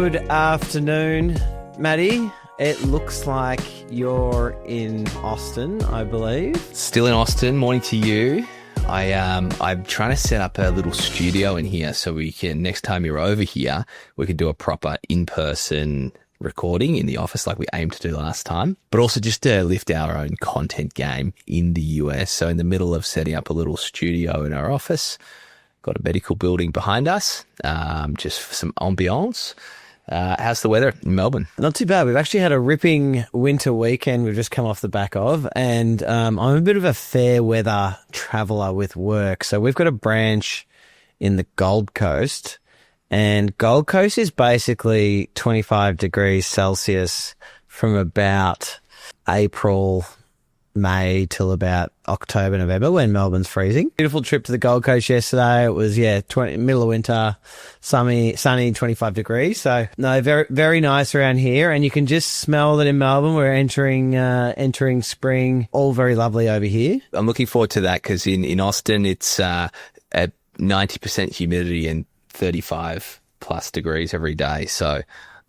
Good afternoon, Maddie. It looks like you're in Austin, I believe. Still in Austin. Morning to you. I'm trying to set up a little studio in here so we can, next time you're over here, we could do a proper in-person recording in the office like we aimed to do last time, but also just to lift our own content game in the US. So in the middle of setting up a little studio in our office, got a medical building behind us, just for some ambiance. How's the weather in Melbourne? Not too bad. We've actually had a ripping winter weekend we've just come off the back of, and I'm a bit of a fair weather traveller with work. So we've got a branch in the Gold Coast, and Gold Coast is basically 25 degrees Celsius from about April, May till about October, November, when Melbourne's freezing. Beautiful trip to the Gold Coast yesterday. It was, middle of winter, sunny, 25 degrees. So no, very, very nice around here. And you can just smell that in Melbourne. We're entering spring. All very lovely over here. I'm looking forward to that because in Austin, it's at 90% humidity and 35 plus degrees every day. So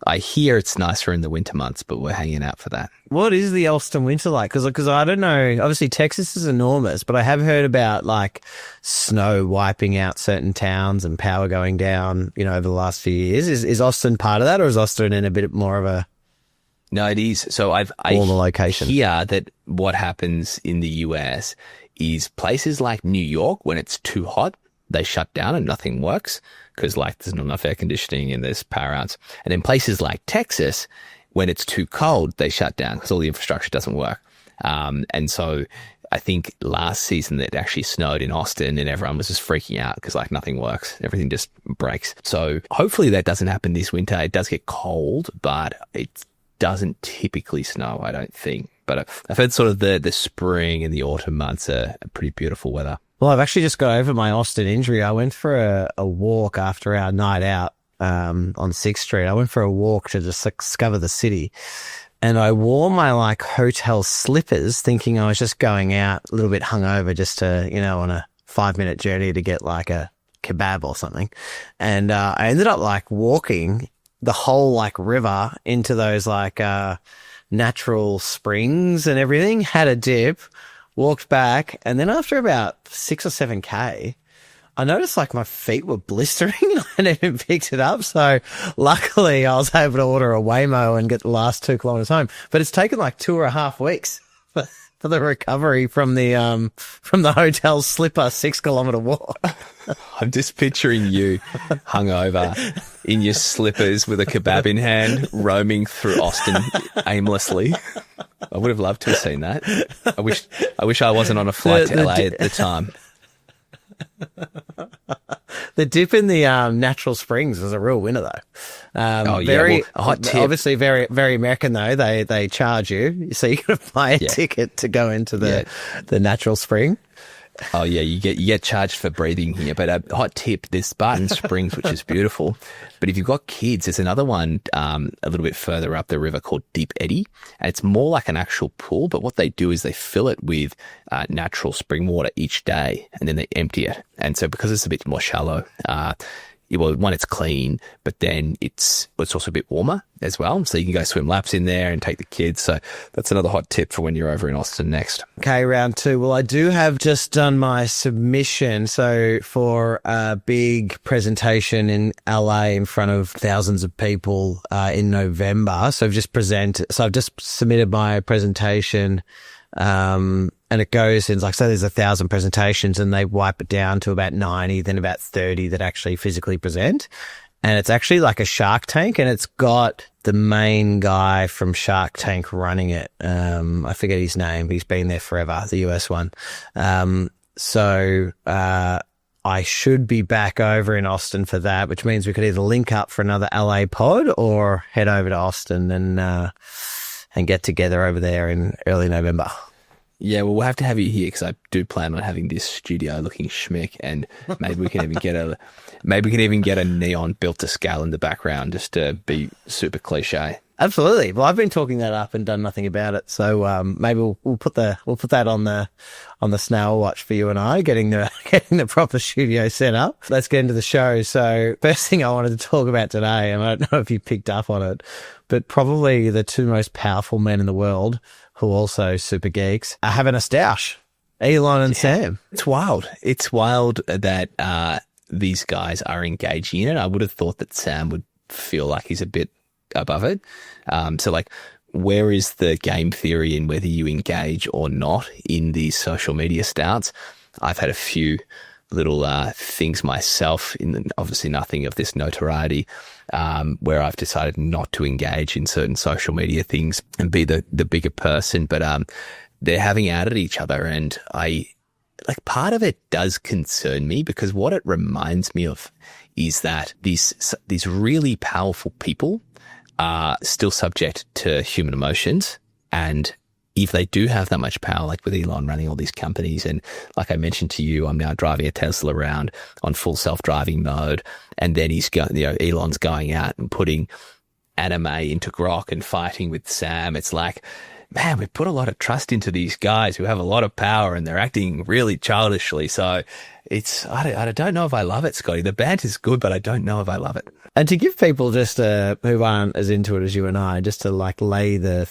I hear it's nicer in the winter months, but we're hanging out for that. What is the Austin winter like? Because I don't know. Obviously, Texas is enormous, but I have heard about like snow wiping out certain towns and power going down, over the last few years. Is Austin part of that, or is Austin in a bit more of a... No, it is. So I location. hear that what happens in the US is places like New York, when it's too hot, they shut down and nothing works because there's not enough air conditioning and there's power outs. And in places like Texas, when it's too cold, they shut down because all the infrastructure doesn't work. And so I think last season it actually snowed in Austin and everyone was just freaking out because nothing works. Everything just breaks. So hopefully that doesn't happen this winter. It does get cold, but it doesn't typically snow, I don't think. But I've heard sort of the spring and the autumn months are pretty beautiful weather. Well, I've actually just got over my Austin injury. I went for a walk after our night out on 6th Street. I went for a walk to just discover the city. And I wore my hotel slippers thinking I was just going out a little bit hungover just to, on a 5-minute journey to get a kebab or something. And I ended up walking the whole river into those natural springs and everything, had a dip, walked back, and then after about 6 or 7K, I noticed my feet were blistering and I hadn't even picked it up. So luckily I was able to order a Waymo and get the last 2 kilometers home. But it's taken 2.5 weeks for the recovery from the hotel slipper 6-kilometer walk. I'm just picturing you hungover in your slippers with a kebab in hand, roaming through Austin aimlessly. I would have loved to have seen that. I wish I wasn't on a flight to LA at the time. The dip in the natural springs was a real winner, though. A hot tip. Obviously, very, very American though. They charge you, so you got to buy a ticket to go into the natural spring. Oh yeah, you get charged for breathing here. But a hot tip: there's Spartan Springs, which is beautiful. But if you've got kids, there's another one a little bit further up the river called Deep Eddy, and it's more like an actual pool. But what they do is they fill it with natural spring water each day, and then they empty it. And so because it's a bit more shallow, one, it's clean, but then it's also a bit warmer as well. So you can go swim laps in there and take the kids. So that's another hot tip for when you're over in Austin next. Okay, round 2. Well, I do have just done my submission. So for a big presentation in LA in front of thousands of people in November. So I've just submitted my presentation. And it goes in there's 1,000 presentations and they wipe it down to about 90, then about 30 that actually physically present. And it's actually like a Shark Tank, and it's got the main guy from Shark Tank running it. I forget his name, but he's been there forever, the US one. So I should be back over in Austin for that, which means we could either link up for another LA pod or head over to Austin and get together over there in early November. Yeah, well, we'll have to have you here because I do plan on having this studio looking schmick, and maybe we can even get a neon built to scale in the background just to be super cliche. Absolutely. Well, I've been talking that up and done nothing about it. So maybe we'll put that on the snail watch for you and I, getting the proper studio set up. Let's get into the show. So first thing I wanted to talk about today, and I don't know if you picked up on it, but probably the two most powerful men in the world, who are also super geeks, are having a stoush. Elon and Sam. It's wild. It's wild that these guys are engaging in it. I would have thought that Sam would feel like he's a bit above it. So like, where is the game theory in whether you engage or not in these social media stouts? I've had a few little things myself, obviously nothing of this notoriety, where I've decided not to engage in certain social media things and be the bigger person. But they're having out at each other, and part of it does concern me, because what it reminds me of is that these really powerful people are still subject to human emotions. And if they do have that much power, like with Elon running all these companies, and like I mentioned to you, I'm now driving a Tesla around on full self-driving mode, and then Elon's going out and putting anime into Grok and fighting with Sam. It's like, man, we put a lot of trust into these guys who have a lot of power, and they're acting really childishly. So I don't know if I love it, Scotty. The band is good, but I don't know if I love it. And to give people just who aren't as into it as you and I, just to lay the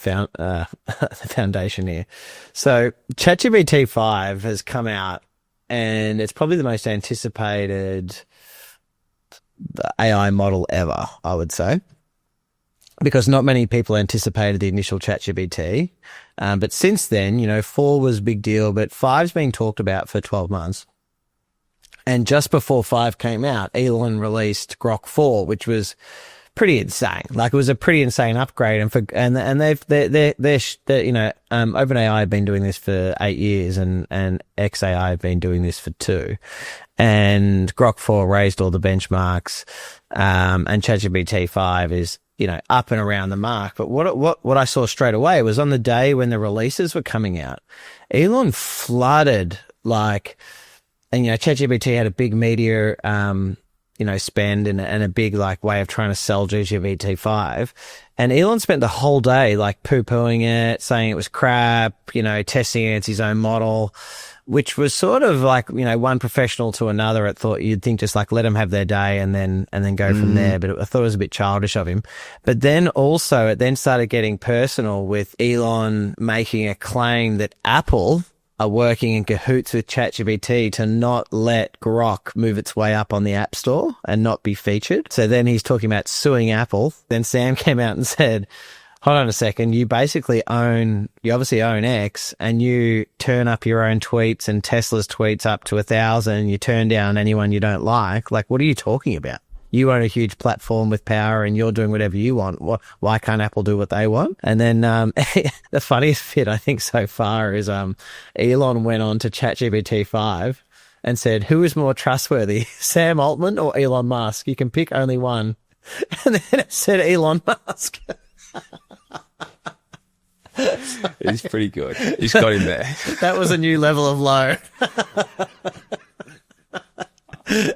foundation here. So ChatGPT-5 has come out, and it's probably the most anticipated AI model ever, I would say, because not many people anticipated the initial ChatGPT. But since then, 4 was a big deal, but 5's been talked about for 12 months. And just before 5 came out, Elon released Grok 4, which was pretty insane. Like, it was a pretty insane upgrade. And OpenAI have been doing this for 8 years, and XAI have been doing this for 2. And Grok 4 raised all the benchmarks. And ChatGPT 5 is, up and around the mark. But what I saw straight away was, on the day when the releases were coming out, Elon flooded, and ChatGPT had a big media spend and a big way of trying to sell GPT-5, and Elon spent the whole day poo-pooing it, saying it was crap, testing it against his own model, which was sort of one professional to another. You'd think just let them have their day and then go from there. But I thought it was a bit childish of him. But then also it then started getting personal, with Elon making a claim that Apple are working in cahoots with ChatGPT to not let Grok move its way up on the App Store and not be featured. So then he's talking about suing Apple. Then Sam came out and said, hold on a second, you obviously own X, and you turn up your own tweets and Tesla's tweets up to 1,000. You turn down anyone you don't like. What are you talking about? You own a huge platform with power, and you're doing whatever you want. Why can't Apple do what they want? And then the funniest bit, I think, so far is Elon went on to ChatGPT-5 and said, who is more trustworthy, Sam Altman or Elon Musk? You can pick only one. And then it said Elon Musk. He's pretty good. He's got him there. That was a new level of low.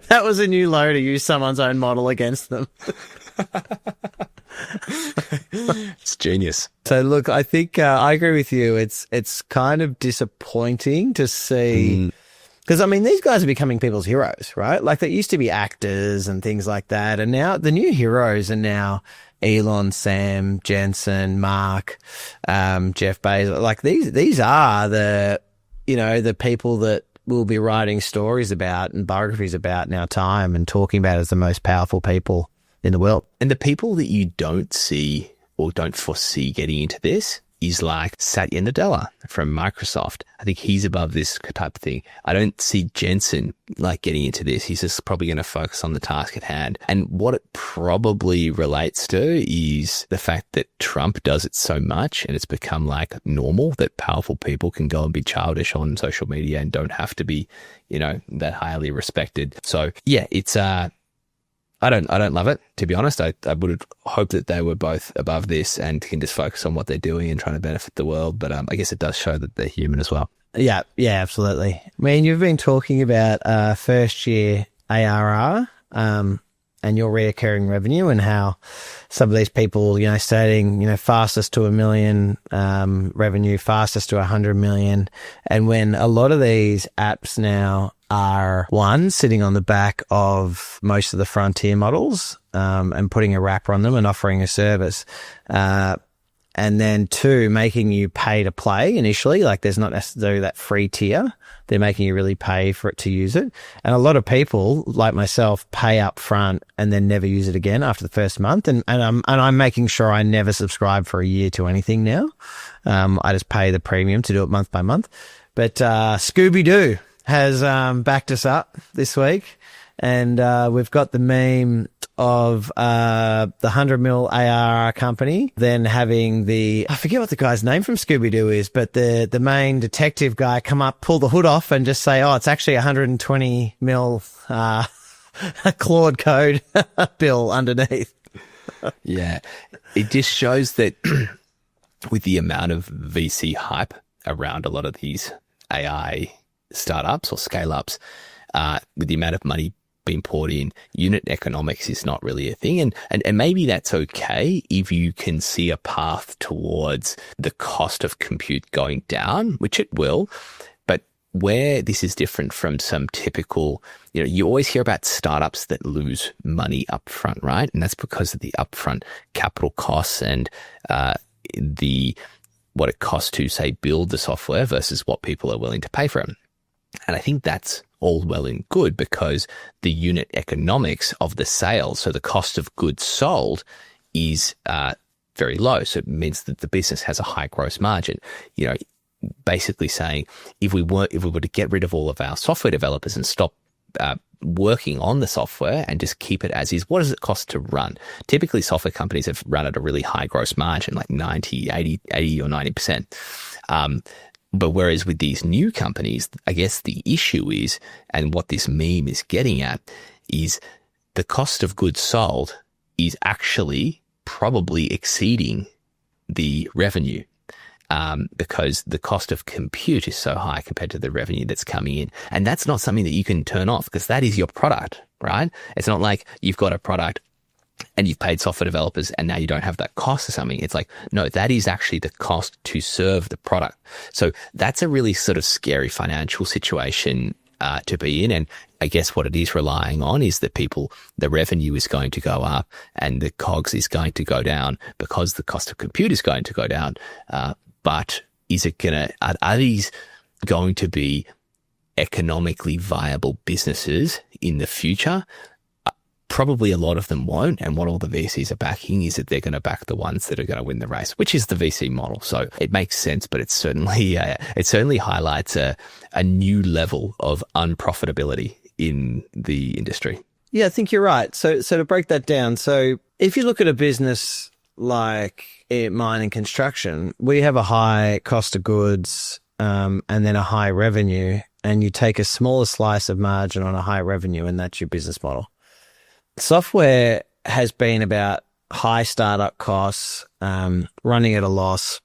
That was a new low, to use someone's own model against them. It's genius. So look, I think I agree with you. It's kind of disappointing to see, because these guys are becoming people's heroes, right? They used to be actors and things like that, and now the new heroes are now Elon, Sam, Jensen, Mark, Jeff Bezos. These are the people that we'll be writing stories about and biographies about in our time, and talking about as the most powerful people in the world. And the people that you don't see or don't foresee getting into this is Satya Nadella from Microsoft. I think he's above this type of thing. I don't see Jensen getting into this. He's just probably going to focus on the task at hand. And what it probably relates to is the fact that Trump does it so much, and it's become normal that powerful people can go and be childish on social media and don't have to be, that highly respected. So yeah, it's I don't love it, to be honest. I would have hoped that they were both above this and can just focus on what they're doing and trying to benefit the world. But I guess it does show that they're human as well. Yeah, absolutely. You've been talking about first year ARR, and your recurring revenue, and how some of these people, stating, fastest to 1 million revenue, fastest to 100 million. And when a lot of these apps now are sitting on the back of most of the frontier models, and putting a wrapper on them and offering a service. And then 2, making you pay to play initially. Like there's not necessarily that free tier. They're making you really pay for it to use it. And a lot of people, like myself, pay up front and then never use it again after the first month. And I'm making sure I never subscribe for a year to anything now. I just pay the premium to do it month by month. But Scooby-Doo has backed us up this week. And we've got the meme of the 100 mil ARR company, then having I forget what the guy's name from Scooby-Doo is, but the main detective guy come up, pull the hood off and just say, oh, it's actually 120 mil Claude code bill underneath. Yeah. It just shows that with the amount of VC hype around a lot of these AI startups or scale-ups, with the amount of money being poured in, unit economics is not really a thing. And maybe that's okay if you can see a path towards the cost of compute going down, which it will. But where this is different from some typical, you always hear about startups that lose money up front, right? And that's because of the upfront capital costs and what it costs to, say, build the software versus what people are willing to pay for it. And I think that's all well and good because the unit economics of the sale, so the cost of goods sold, is very low. So it means that the business has a high gross margin. Basically saying if we were to get rid of all of our software developers and stop working on the software and just keep it as is, what does it cost to run? Typically, software companies have run at a really high gross margin, like 90, 80 or 90%. But whereas with these new companies, I guess the issue is, and what this meme is getting at, is the cost of goods sold is actually probably exceeding the revenue, because the cost of compute is so high compared to the revenue that's coming in. And that's not something that you can turn off because that is your product, right? It's not like you've got a product and you've paid software developers and now you don't have that cost or something. It's like, no, that is actually the cost to serve the product. So that's a really sort of scary financial situation to be in. And I guess what it is relying on is that the revenue is going to go up and the COGS is going to go down because the cost of compute is going to go down. But are these going to be economically viable businesses in the future? Probably a lot of them won't. And what all the VCs are backing is that they're going to back the ones that are going to win the race, which is the VC model. So it makes sense, but it certainly highlights a new level of unprofitability in the industry. Yeah, I think you're right. So to break that down, so if you look at a business like mine and construction, we have a high cost of goods and then a high revenue, and you take a smaller slice of margin on a high revenue, and that's your business model. Software has been about high startup costs, running at a loss,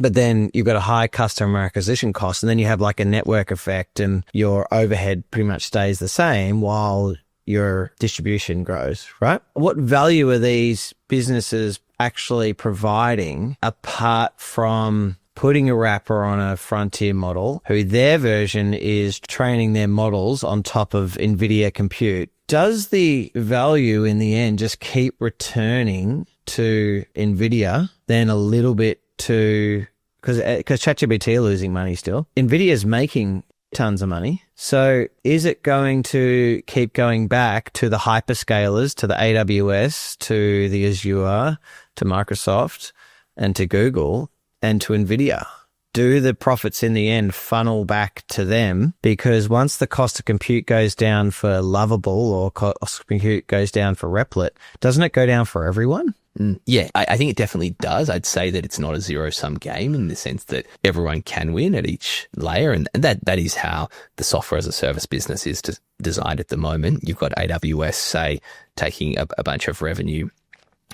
but then you've got a high customer acquisition cost, and then you have like a network effect, and your overhead pretty much stays the same while your distribution grows, right? What value are these businesses actually providing apart from putting a wrapper on a frontier model, who their version is training their models on top of NVIDIA compute? Does the value in the end just keep returning to NVIDIA, then a little bit to, because ChatGPT are losing money still. NVIDIA is making tons of money. So is it going to keep going back to the hyperscalers, to the AWS, to the Azure, to Microsoft, and to Google, and to NVIDIA? Do the profits in the end funnel back to them? Because once the cost of compute goes down for Lovable or cost of compute goes down for Replit, doesn't it go down for everyone? Yeah, I think it definitely does. I'd say that it's not a zero-sum game in the sense that everyone can win at each layer. And that is how the software as a service business is designed at the moment. You've got AWS, say, taking a bunch of revenue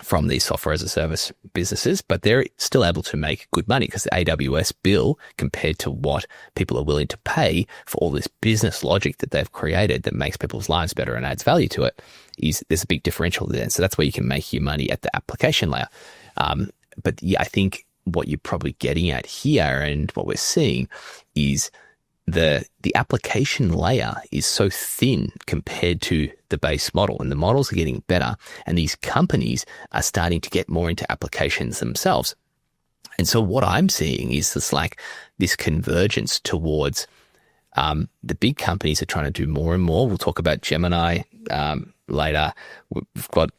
from these software as a service businesses, but they're still able to make good money because the AWS bill, compared to what people are willing to pay for all this business logic that they've created that makes people's lives better and adds value to it, is there's a big differential there. So that's where you can make your money at the application layer. But yeah, I think what you're probably getting at here and what we're seeing is the application layer is so thin compared to the base model, and the models are getting better, and these companies are starting to get more into applications themselves. And so what I'm seeing is this convergence towards the big companies are trying to do more and more. We'll talk about Gemini later. We've got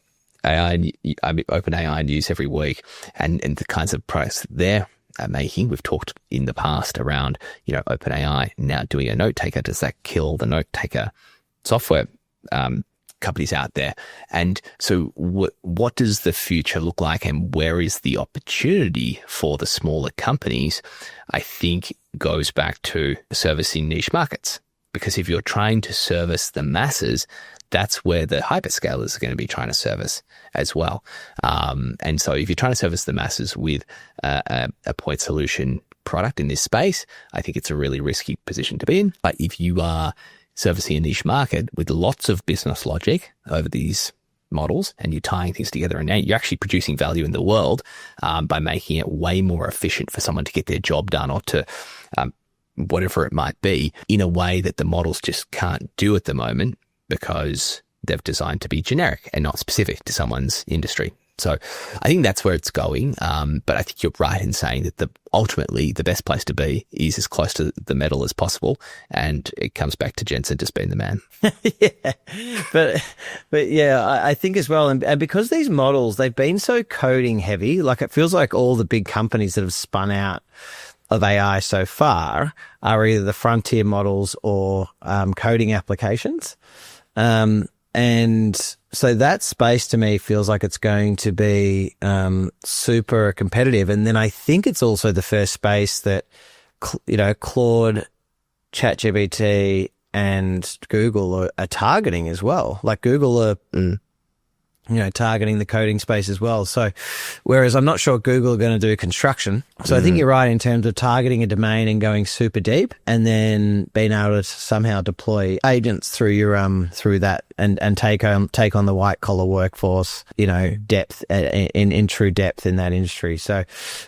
OpenAI news every week, and the kinds of products they're making. We've talked in the past around, OpenAI now doing a note taker. Does that kill the note taker software companies out there? And so what does the future look like, and where is the opportunity for the smaller companies? I think goes back to servicing niche markets, because if you're trying to service the masses, that's where the hyperscalers are going to be trying to service as well. And so if you're trying to service the masses with a point solution product in this space, I think it's a really risky position to be in. But if you are servicing a niche market with lots of business logic over these models, and you're tying things together, and you're actually producing value in the world by making it way more efficient for someone to get their job done, or to whatever it might be, in a way that the models just can't do at the moment, because they've designed to be generic and not specific to someone's industry. So I think that's where it's going. But I think you're right in saying that ultimately the best place to be is as close to the metal as possible. And it comes back to Jensen just being the man. Yeah. But yeah, I think as well. And because these models, they've been so coding heavy, like it feels like all the big companies that have spun out of AI so far are either the frontier models or coding applications. And so that space to me feels like it's going to be super competitive. And then I think it's also the first space that, Claude, ChatGPT and Google are targeting as well. Like Google are, targeting the coding space as well. So whereas I'm not sure Google are going to do construction. So I think you're right in terms of targeting a domain and going super deep, and then being able to somehow deploy agents through your through that and take on the white collar workforce, depth in true depth in that industry. So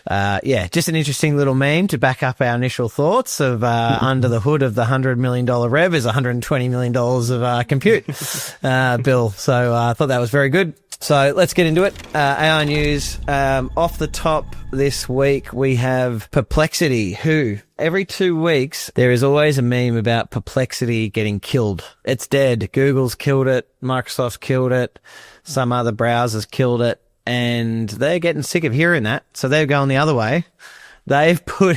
just an interesting little meme to back up our initial thoughts of under the hood of the $100 million rev is $120 million of compute bill. So I thought that was very good. So let's get into it. AI news. Off the top this week, we have Perplexity, who every 2 weeks, there is always a meme about Perplexity getting killed. It's dead. Google's killed it. Microsoft's killed it. Some other browsers killed it. And they're getting sick of hearing that. So they're going the other way. They've put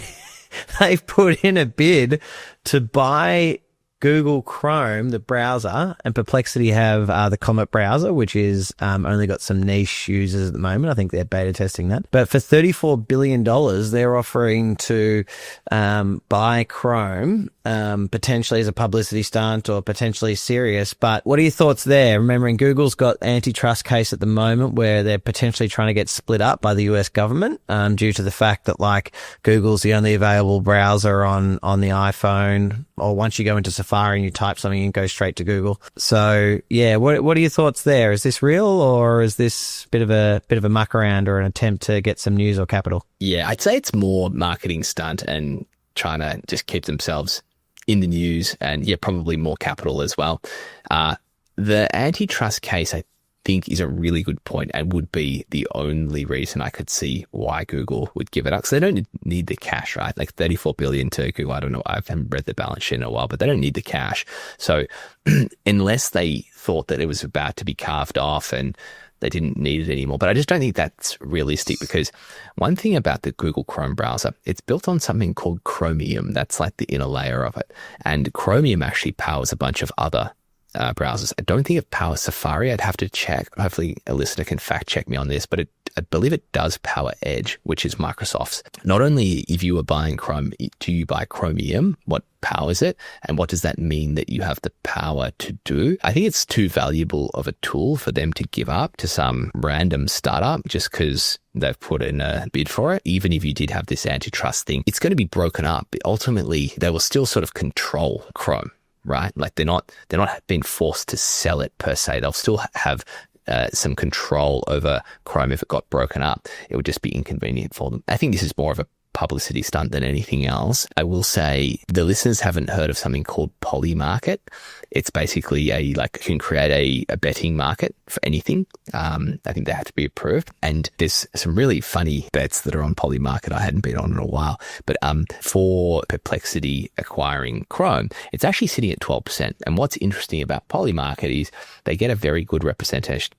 in a bid to buy Google Chrome, the browser, and Perplexity have the Comet browser, which is only got some niche users at the moment. I think they're beta testing that. But for $34 billion, they're offering to buy Chrome, potentially as a publicity stunt or potentially serious. But what are your thoughts there? Remembering Google's got antitrust case at the moment where they're potentially trying to get split up by the US government due to the fact that Google's the only available browser on the iPhone, or once you go into Safari and you type something, you can go straight to Google. So yeah, what are your thoughts there? Is this real, or is this bit of a muck around or an attempt to get some news or capital? Yeah, I'd say it's more marketing stunt and trying to just keep themselves in the news, and probably more capital as well. The antitrust case, I think, is a really good point and would be the only reason I could see why Google would give it up. Because they don't need the cash, right? Like $34 billion to Google. I don't know. I haven't read the balance sheet in a while, but they don't need the cash. So unless they thought that it was about to be carved off and they didn't need it anymore. But I just don't think that's realistic, because one thing about the Google Chrome browser, it's built on something called Chromium. That's like the inner layer of it. And Chromium actually powers a bunch of other browsers. I don't think it powers Safari. I'd have to check. Hopefully a listener can fact check me on this, but I believe it does power Edge, which is Microsoft's. Not only if you are buying Chrome, do you buy Chromium? What powers it? And what does that mean that you have the power to do? I think it's too valuable of a tool for them to give up to some random startup just because they've put in a bid for it. Even if you did have this antitrust thing, it's going to be broken up. Ultimately, they will still sort of control Chrome, right? Like they're not being forced to sell it per se. They'll still have some control over Chrome. If it got broken up, it would just be inconvenient for them. I think this is more of a publicity stunt than anything else. I will say the listeners haven't heard of something called Polymarket. It's basically you can create a betting market for anything. I think they have to be approved. And there's some really funny bets that are on Polymarket I hadn't been on in a while. But for Perplexity acquiring Chrome, it's actually sitting at 12%. And what's interesting about Polymarket is they get a very good representation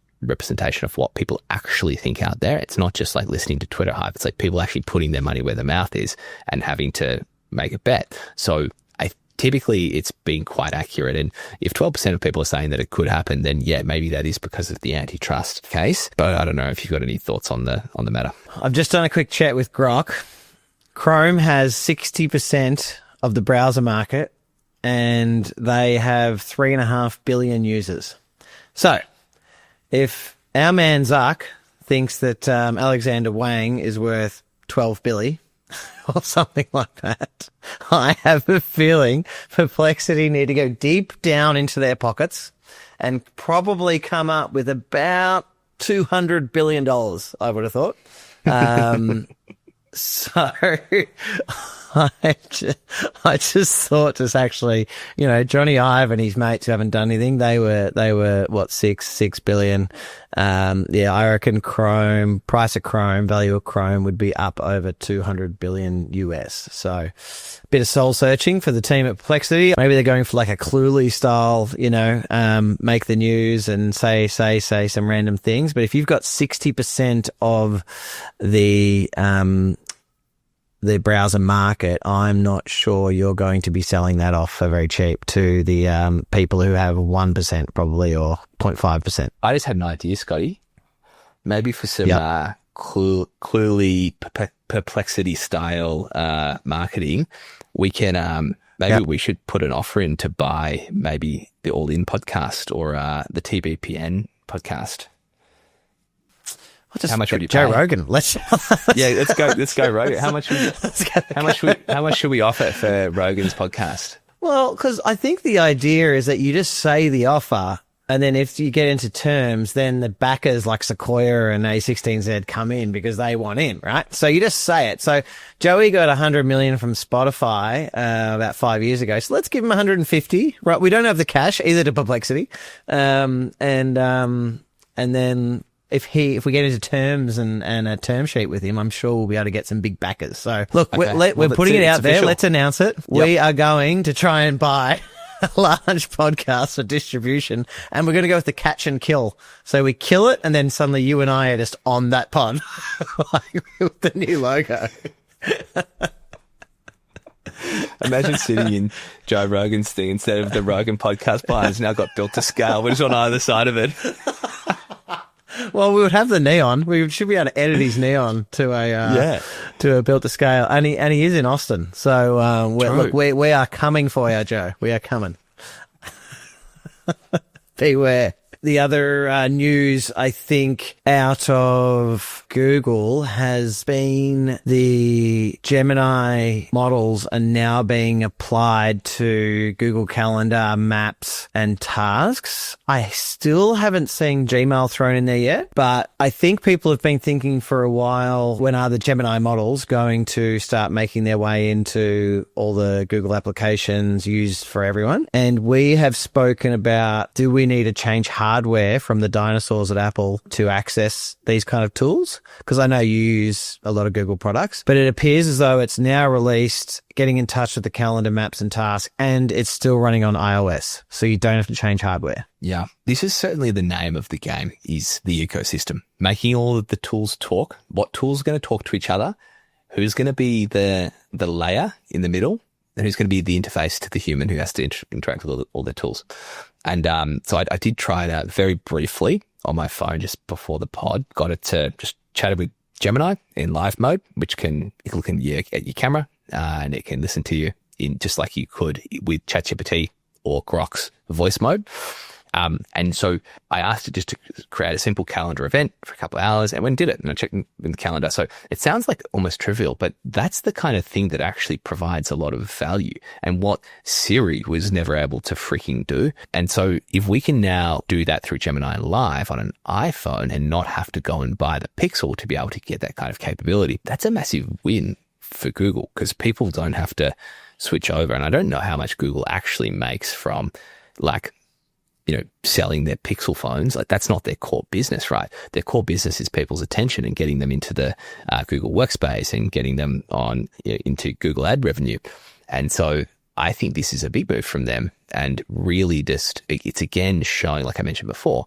of what people actually think out there. It's not just like listening to Twitter hype. It's like people actually putting their money where their mouth is and having to make a bet. So typically it's been quite accurate. And if 12% of people are saying that it could happen, then yeah, maybe that is because of the antitrust case. But I don't know if you've got any thoughts on the matter. I've just done a quick chat with Grok. Chrome has 60% of the browser market and they have 3.5 billion users. So if our man Zuck thinks that Alexander Wang is worth 12 billion or something like that, I have a feeling Perplexity need to go deep down into their pockets and probably come up with about $200 billion, I would have thought. So I just thought this actually, Johnny Ive and his mates who haven't done anything, they were what, 6 billion. I reckon price of Chrome, value of Chrome would be up over 200 billion US. So bit of soul searching for the team at Perplexity. Maybe they're going for like a Cluely style, make the news and say some random things. But if you've got 60% of the browser market, I'm not sure you're going to be selling that off for very cheap to the people who have 1% probably or 0.5%. I just had an idea, Scotty. Maybe for some Cluely Perplexity style marketing, we can we should put an offer in to buy maybe the All In podcast or the TBPN podcast. How much would you pay? Joe Rogan. Let's go Rogan. How much should we offer for Rogan's podcast? Well, because I think the idea is that you just say the offer, and then if you get into terms, then the backers like Sequoia and A16Z come in because they want in, right? So you just say it. So Joey got 100 million from Spotify about 5 years ago. So let's give him 150. Right? We don't have the cash either to Perplexity, and then. If we get into terms and a term sheet with him, I'm sure we'll be able to get some big backers. So look, we're putting it out there. Let's announce it. Yep. We are going to try and buy a large podcast for distribution, and we're going to go with the catch and kill. So we kill it, and then suddenly you and I are just on that pod with the new logo. Imagine sitting in Joe Rogan's thing instead of the Rogan podcast bar. It's now got built to scale. We're just on either side of it. Well, we would have the neon. We should be able to edit his neon to a built to scale, and he is in Austin. So we are coming for you, Joe. We are coming. Beware. The other news, I think, out of Google has been the Gemini models are now being applied to Google Calendar, Maps, and Tasks. I still haven't seen Gmail thrown in there yet, but I think people have been thinking for a while, when are the Gemini models going to start making their way into all the Google applications used for everyone? And we have spoken about, do we need to change hardware from the dinosaurs at Apple to access these kind of tools? Because I know you use a lot of Google products, but it appears as though it's now released, getting in touch with the calendar, maps, and tasks, and it's still running on iOS, so you don't have to change hardware. Yeah, this is certainly the name of the game, is the ecosystem. Making all of the tools talk. What tools are going to talk to each other? Who's going to be the layer in the middle? and who's going to be the interface to the human who has to interact with all their tools. And so I did try it out very briefly on my phone just before the pod. Got it to just chatted with Gemini in live mode, which it can get your camera and it can listen to you in just like you could with ChatGPT or Grok's voice mode. And so I asked it just to create a simple calendar event for a couple of hours and went and did it. And I checked in the calendar. So it sounds like almost trivial, but that's the kind of thing that actually provides a lot of value and what Siri was never able to freaking do. And so if we can now do that through Gemini Live on an iPhone and not have to go and buy the Pixel to be able to get that kind of capability, that's a massive win for Google because people don't have to switch over. And I don't know how much Google actually makes from selling their Pixel phones. Like that's not their core business, right? Their core business is people's attention and getting them into the Google Workspace and getting them on into Google ad revenue. And so I think this is a big move from them and really just, it's again showing, like I mentioned before,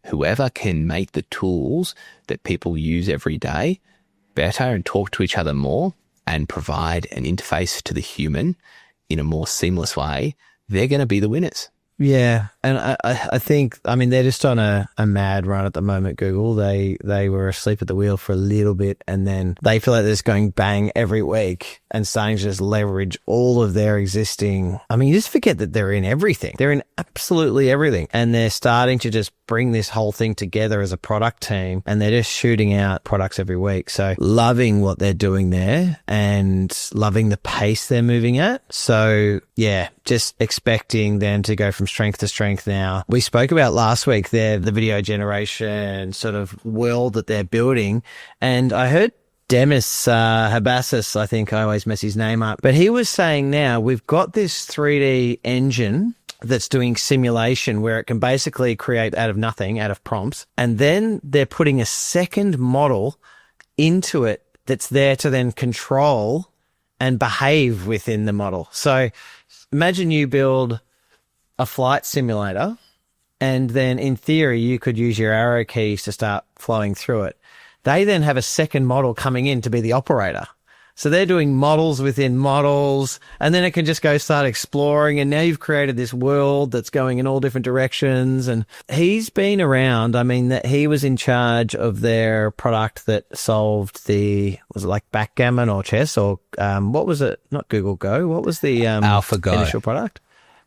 whoever can make the tools that people use every day better and talk to each other more and provide an interface to the human in a more seamless way, they're going to be the winners. Yeah, and I think, I mean, they're just on a mad run at the moment, Google. They were asleep at the wheel for a little bit, and then they feel like they're just going bang every week and starting to just leverage all of their existing. I mean, you just forget that they're in everything. They're in absolutely everything. And they're starting to just bring this whole thing together as a product team, and they're just shooting out products every week. So loving what they're doing there and loving the pace they're moving at. So yeah, just expecting them to go from strength to strength now. We spoke about last week the video generation sort of world that they're building. And I heard Demis Habassis, I think I always mess his name up, but he was saying now we've got this 3D engine that's doing simulation where it can basically create out of nothing, out of prompts. And then they're putting a second model into it that's there to then control and behave within the model. So imagine you build a flight simulator and then in theory you could use your arrow keys to start flowing through it. They then have a second model coming in to be the operator. So they're doing models within models, and then it can just go start exploring. And now you've created this world that's going in all different directions. And he's been around. I mean, that he was in charge of their product that solved was it like backgammon or chess or what was it? Not Google Go. What was the AlphaGo initial product?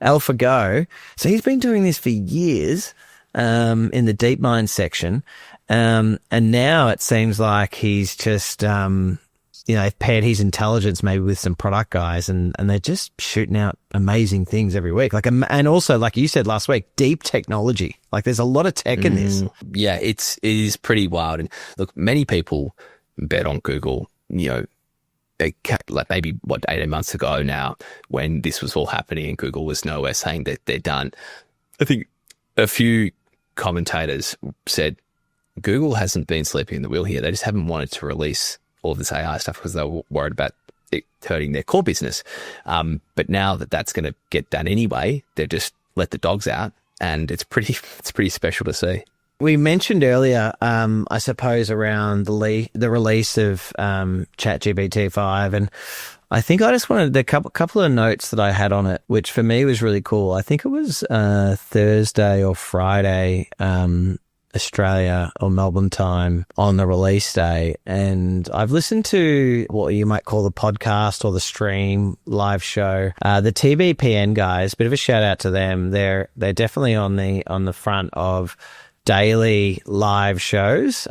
AlphaGo. So he's been doing this for years in the DeepMind section. And now it seems like he's just paired his intelligence maybe with some product guys and they're just shooting out amazing things every week. And also, like you said last week, deep technology. Like there's a lot of tech in this. Yeah, it is pretty wild. And look, many people bet on Google, like maybe 18 months ago now when this was all happening and Google was nowhere saying that they're done. I think a few commentators said Google hasn't been sleeping in the wheel here. They just haven't wanted to release all of this AI stuff because they were worried about it hurting their core business. But now that that's going to get done anyway, they've just let the dogs out, and it's pretty special to see. We mentioned earlier, I suppose, around the release of ChatGPT-5, and I think I just wanted a couple of notes that I had on it, which for me was really cool. I think it was Thursday or Friday, Australia or Melbourne time on the release day. And I've listened to what you might call the podcast or the stream live show. The TBPN guys, bit of a shout out to them. They're definitely on the front of daily live shows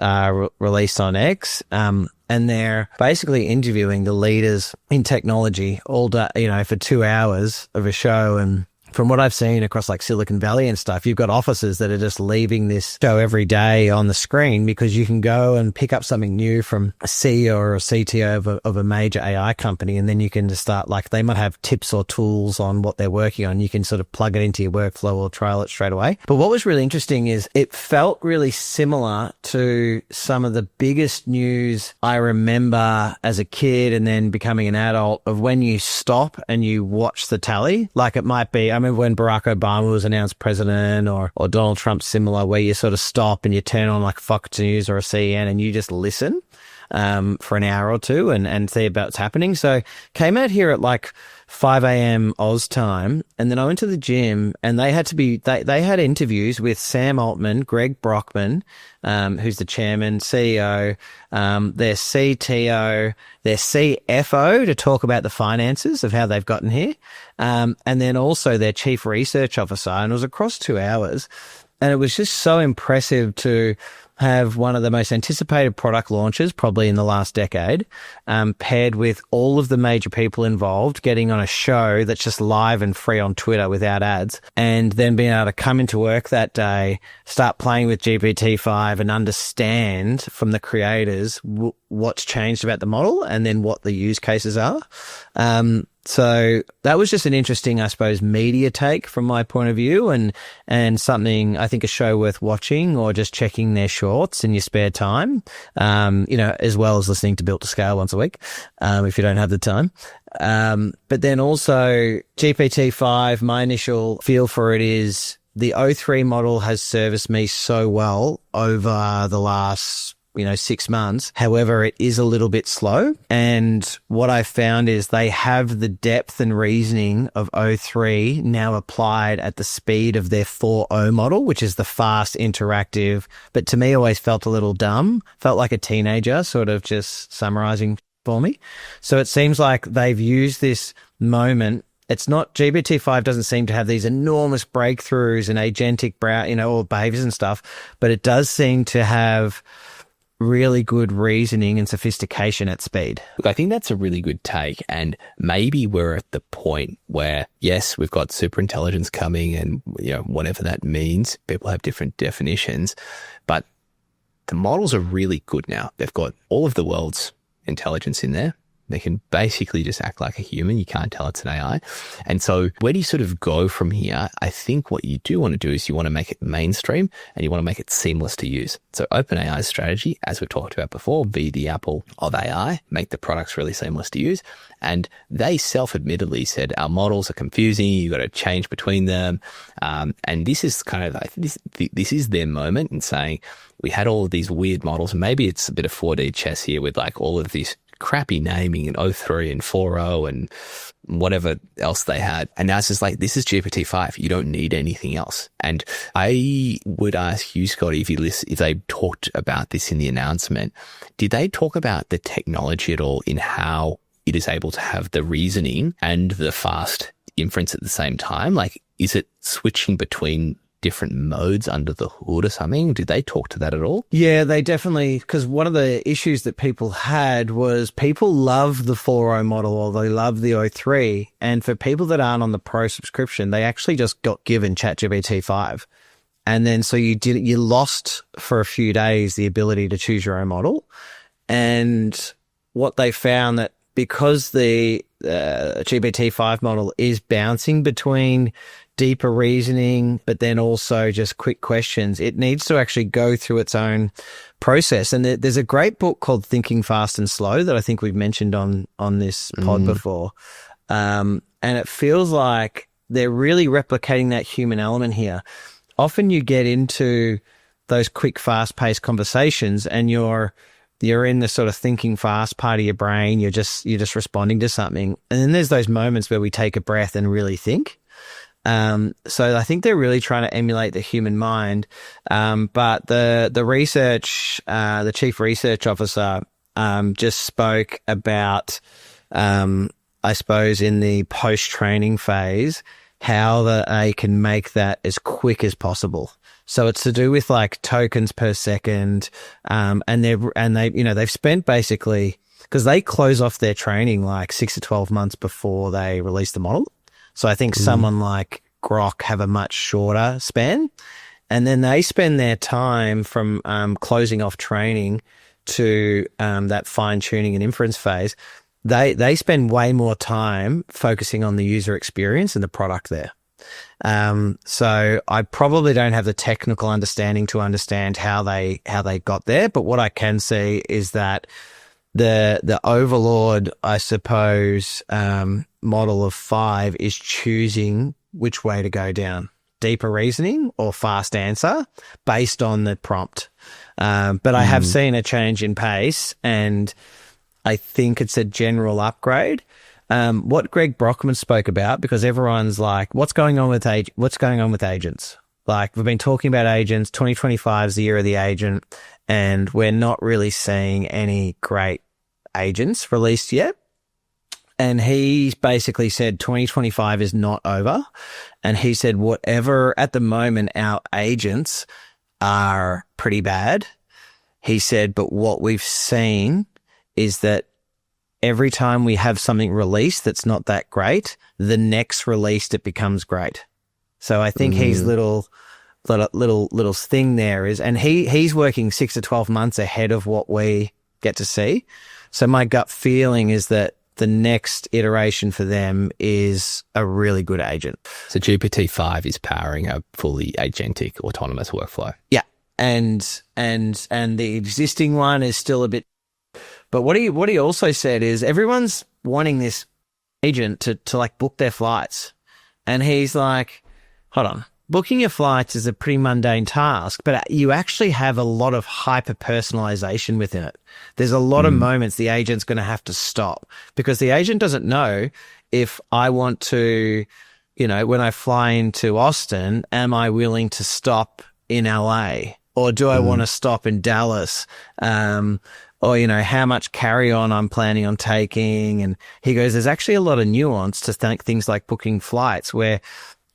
released on X. And they're basically interviewing the leaders in technology all day, for 2 hours of a show. And from what I've seen across like Silicon Valley and stuff, you've got offices that are just leaving this show every day on the screen because you can go and pick up something new from a CEO or a CTO of a major AI company. And then you can just start, like, they might have tips or tools on what they're working on. You can sort of plug it into your workflow or trial it straight away. But what was really interesting is it felt really similar to some of the biggest news I remember as a kid and then becoming an adult of when you stop and you watch the tally. Like it might be, I remember when Barack Obama was announced president or Donald Trump similar, where you sort of stop and you turn on like Fox News or a CNN and you just listen. for an hour or two and see about what's happening. So came out here at like 5 a.m. Oz time, and then I went to the gym, and they had interviews with Sam Altman, Greg Brockman, who's the chairman, CEO, their CTO, their CFO to talk about the finances of how they've gotten here, and then also their chief research officer, and it was across 2 hours. And it was just so impressive to have one of the most anticipated product launches probably in the last decade, paired with all of the major people involved getting on a show that's just live and free on Twitter without ads, and then being able to come into work that day, start playing with GPT-5 and understand from the creators what's changed about the model and then what the use cases are. So that was just an interesting, I suppose, media take from my point of view, and something, I think, a show worth watching or just checking their shorts in your spare time, as well as listening to Built to Scale once a week, if you don't have the time. But then also GPT-5, my initial feel for it is the O3 model has serviced me so well over the last 6 months. However, it is a little bit slow. And what I found is they have the depth and reasoning of O3 now applied at the speed of their 4.0 model, which is the fast, interactive, but to me always felt a little dumb, felt like a teenager sort of just summarizing for me. So it seems like they've used this moment. It's not, GPT-5 doesn't seem to have these enormous breakthroughs and agentic or behaviors and stuff, but it does seem to have really good reasoning and sophistication at speed. Look, I think that's a really good take. And maybe we're at the point where, yes, we've got super intelligence coming and, whatever that means, people have different definitions, but the models are really good now. They've got all of the world's intelligence in there. They can basically just act like a human. You can't tell it's an AI. And so where do you sort of go from here? I think what you do want to do is you want to make it mainstream and you want to make it seamless to use. So OpenAI's strategy, as we've talked about before, be the Apple of AI, make the products really seamless to use. And they self-admittedly said, our models are confusing. You've got to change between them. And this is kind of, this is their moment in saying, we had all of these weird models, and maybe it's a bit of 4D chess here with like all of these crappy naming in O3 and 4.0 and whatever else they had. And now it's just like, this is GPT-5. You don't need anything else. And I would ask you, Scotty, if they talked about this in the announcement, did they talk about the technology at all in how it is able to have the reasoning and the fast inference at the same time? Like, is it switching between different modes under the hood or something? Did they talk to that at all? Yeah, they definitely, because one of the issues that people had was people love the 4.0 model or they love the O3. And for people that aren't on the pro subscription, they actually just got given ChatGPT 5. And then so you lost for a few days the ability to choose your own model. And what they found that because the GPT-5 model is bouncing between deeper reasoning, but then also just quick questions, it needs to actually go through its own process. And there's a great book called Thinking Fast and Slow that I think we've mentioned on this pod before. And it feels like they're really replicating that human element here. Often you get into those quick, fast-paced conversations and you're in the sort of thinking fast part of your brain. You're just responding to something. And then there's those moments where we take a breath and really think. So I think they're really trying to emulate the human mind. But the research, the chief research officer, just spoke about, I suppose in the post-training phase, how they can make that as quick as possible. So it's to do with like tokens per second. And they've spent basically, because they close off their training like 6 to 12 months before they release the model. So I think someone like Grok have a much shorter span, and then they spend their time from closing off training to that fine tuning and inference phase. They spend way more time focusing on the user experience and the product there. So I probably don't have the technical understanding to understand how they got there, but what I can see is that the overlord, I suppose, model of 5 is choosing which way to go down, deeper reasoning or fast answer based on the prompt. But I have seen a change in pace, and I think it's a general upgrade. What Greg Brockman spoke about, because everyone's like, what's going on with agents? Like, we've been talking about agents. 2025 is the year of the agent, and we're not really seeing any great agents released yet. And he basically said 2025 is not over. And he said whatever at the moment our agents are pretty bad. He said, but what we've seen is that every time we have something released that's not that great, the next release, it becomes great. So I think his little thing there is, and he's working 6 to 12 months ahead of what we get to see. So my gut feeling is that the next iteration for them is a really good agent. So GPT-5 is powering a fully agentic autonomous workflow. Yeah. And the existing one is still a bit, but what he also said is everyone's wanting this agent to like book their flights. And he's like, hold on. Booking your flights is a pretty mundane task, but you actually have a lot of hyper personalization within it. There's a lot of moments the agent's going to have to stop, because the agent doesn't know if I want to, when I fly into Austin, am I willing to stop in LA, or do I want to stop in Dallas? Or, how much carry-on I'm planning on taking. And he goes, there's actually a lot of nuance to things like booking flights, where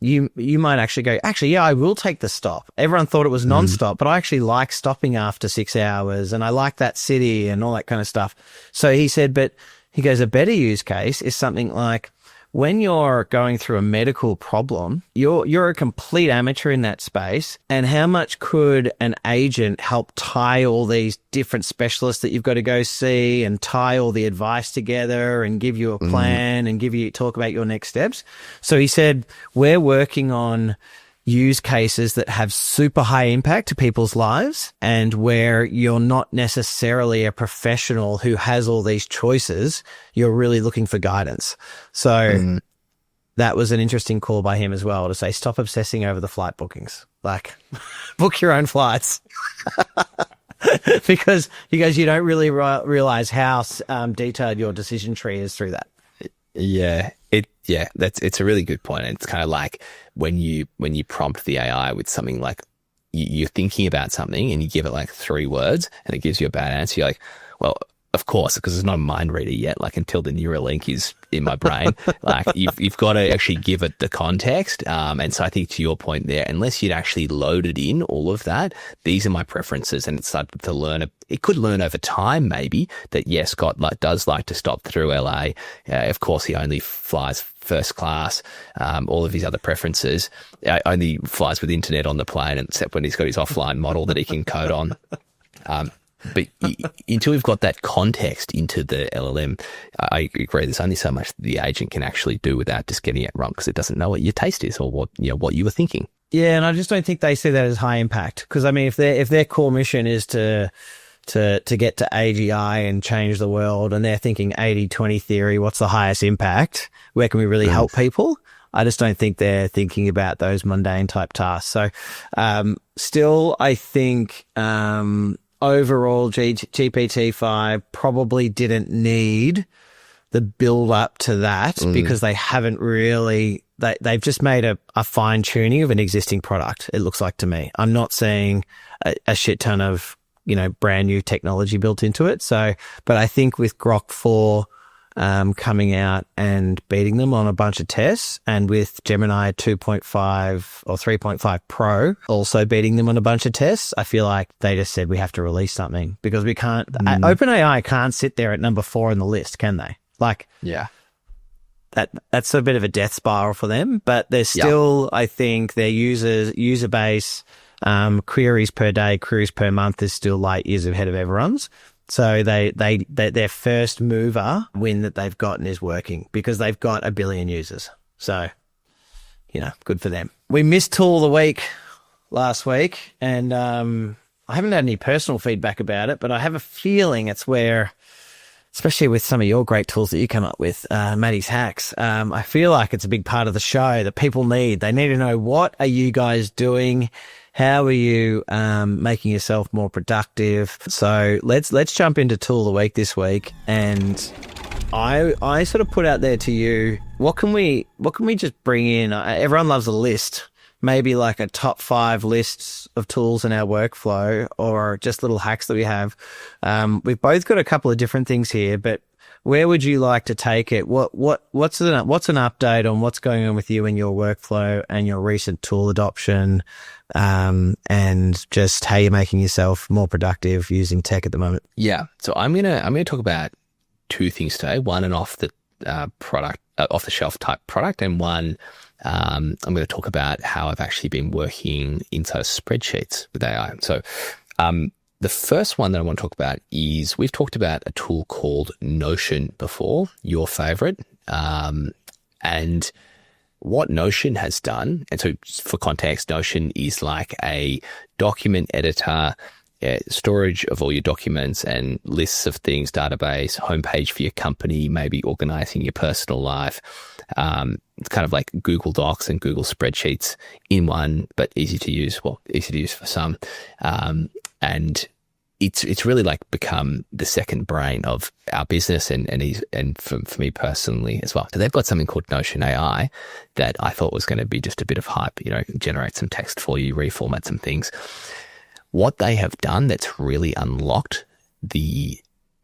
you might actually go, yeah, I will take the stop. Everyone thought it was nonstop, but I actually like stopping after 6 hours, and I like that city and all that kind of stuff. So he said, but he goes, a better use case is something like when you're going through a medical problem, you're a complete amateur in that space. And how much could an agent help tie all these different specialists that you've got to go see, and tie all the advice together and give you a plan and talk about your next steps? So he said, we're working on use cases that have super high impact to people's lives, and where you're not necessarily a professional who has all these choices. You're really looking for guidance. So that was an interesting call by him as well, to say, stop obsessing over the flight bookings. Like, book your own flights. Because he goes, you don't really realize how detailed your decision tree is through that. Yeah, it's a really good point. And it's kind of like when you prompt the AI with something like, you're thinking about something and you give it like 3 words and it gives you a bad answer. You're like, well, of course, because it's not a mind reader yet, like until the neural link is in my brain, like you've got to actually give it the context. And so I think to your point there, unless you'd actually loaded in all of that, these are my preferences, and it started to learn. It could learn over time, maybe, that yes, Scott does like to stop through LA. Of course, he only flies first class. All of his other preferences, only flies with internet on the plane, except when he's got his offline model that he can code on. But until we've got that context into the LLM, I agree. There's only so much the agent can actually do without just getting it wrong, because it doesn't know what your taste is or what you were thinking. Yeah, and I just don't think they see that as high impact. Because I mean, if their core mission is to get to AGI and change the world, and they're thinking 80-20 theory, what's the highest impact? Where can we really help people? I just don't think they're thinking about those mundane type tasks. So, still, I think overall, GPT-5 probably didn't need the build up to that, because they haven't really, they've just made a fine tuning of an existing product. It looks like to me. I'm not seeing a shit ton of, brand new technology built into it. So, but I think with Grok 4, coming out and beating them on a bunch of tests, and with Gemini 2.5 or 3.5 Pro also beating them on a bunch of tests, I feel like they just said we have to release something, because we can't, OpenAI can't sit there at number 4 on the list, can they? Like, yeah, that's a bit of a death spiral for them, but they're still, I think their user base, queries per day, queries per month is still light years ahead of everyone's. So their first mover win that they've gotten is working, because they've got 1 billion users. So, good for them. We missed Tool of the Week last week, and I haven't had any personal feedback about it, but I have a feeling it's where, especially with some of your great tools that you come up with, Maddie's Hacks, I feel like it's a big part of the show that people need. They need to know, what are you guys doing? How are you making yourself more productive? So let's jump into tool of the week this week. And I sort of put out there to you, what can we just bring in? Everyone loves a list. Maybe like a top 5 lists of tools in our workflow, or just little hacks that we have. We've both got a couple of different things here, but where would you like to take it? What's an update on what's going on with you and your workflow and your recent tool adoption, and just how you're making yourself more productive using tech at the moment? Yeah. So I'm gonna talk about 2 things today. One, an off the shelf type product, and one, I'm going to talk about how I've actually been working inside of spreadsheets with AI. So the first one that I want to talk about is, we've talked about a tool called Notion before, your favorite. And what Notion has done, and so for context, Notion is like a document editor, storage of all your documents and lists of things, database, homepage for your company, maybe organizing your personal life. It's kind of like Google Docs and Google Spreadsheets in one, but easy to use for some. And it's really like become the second brain of our business and for me personally as well. So they've got something called Notion AI that I thought was going to be just a bit of hype, generate some text for you, reformat some things. What they have done that's really unlocked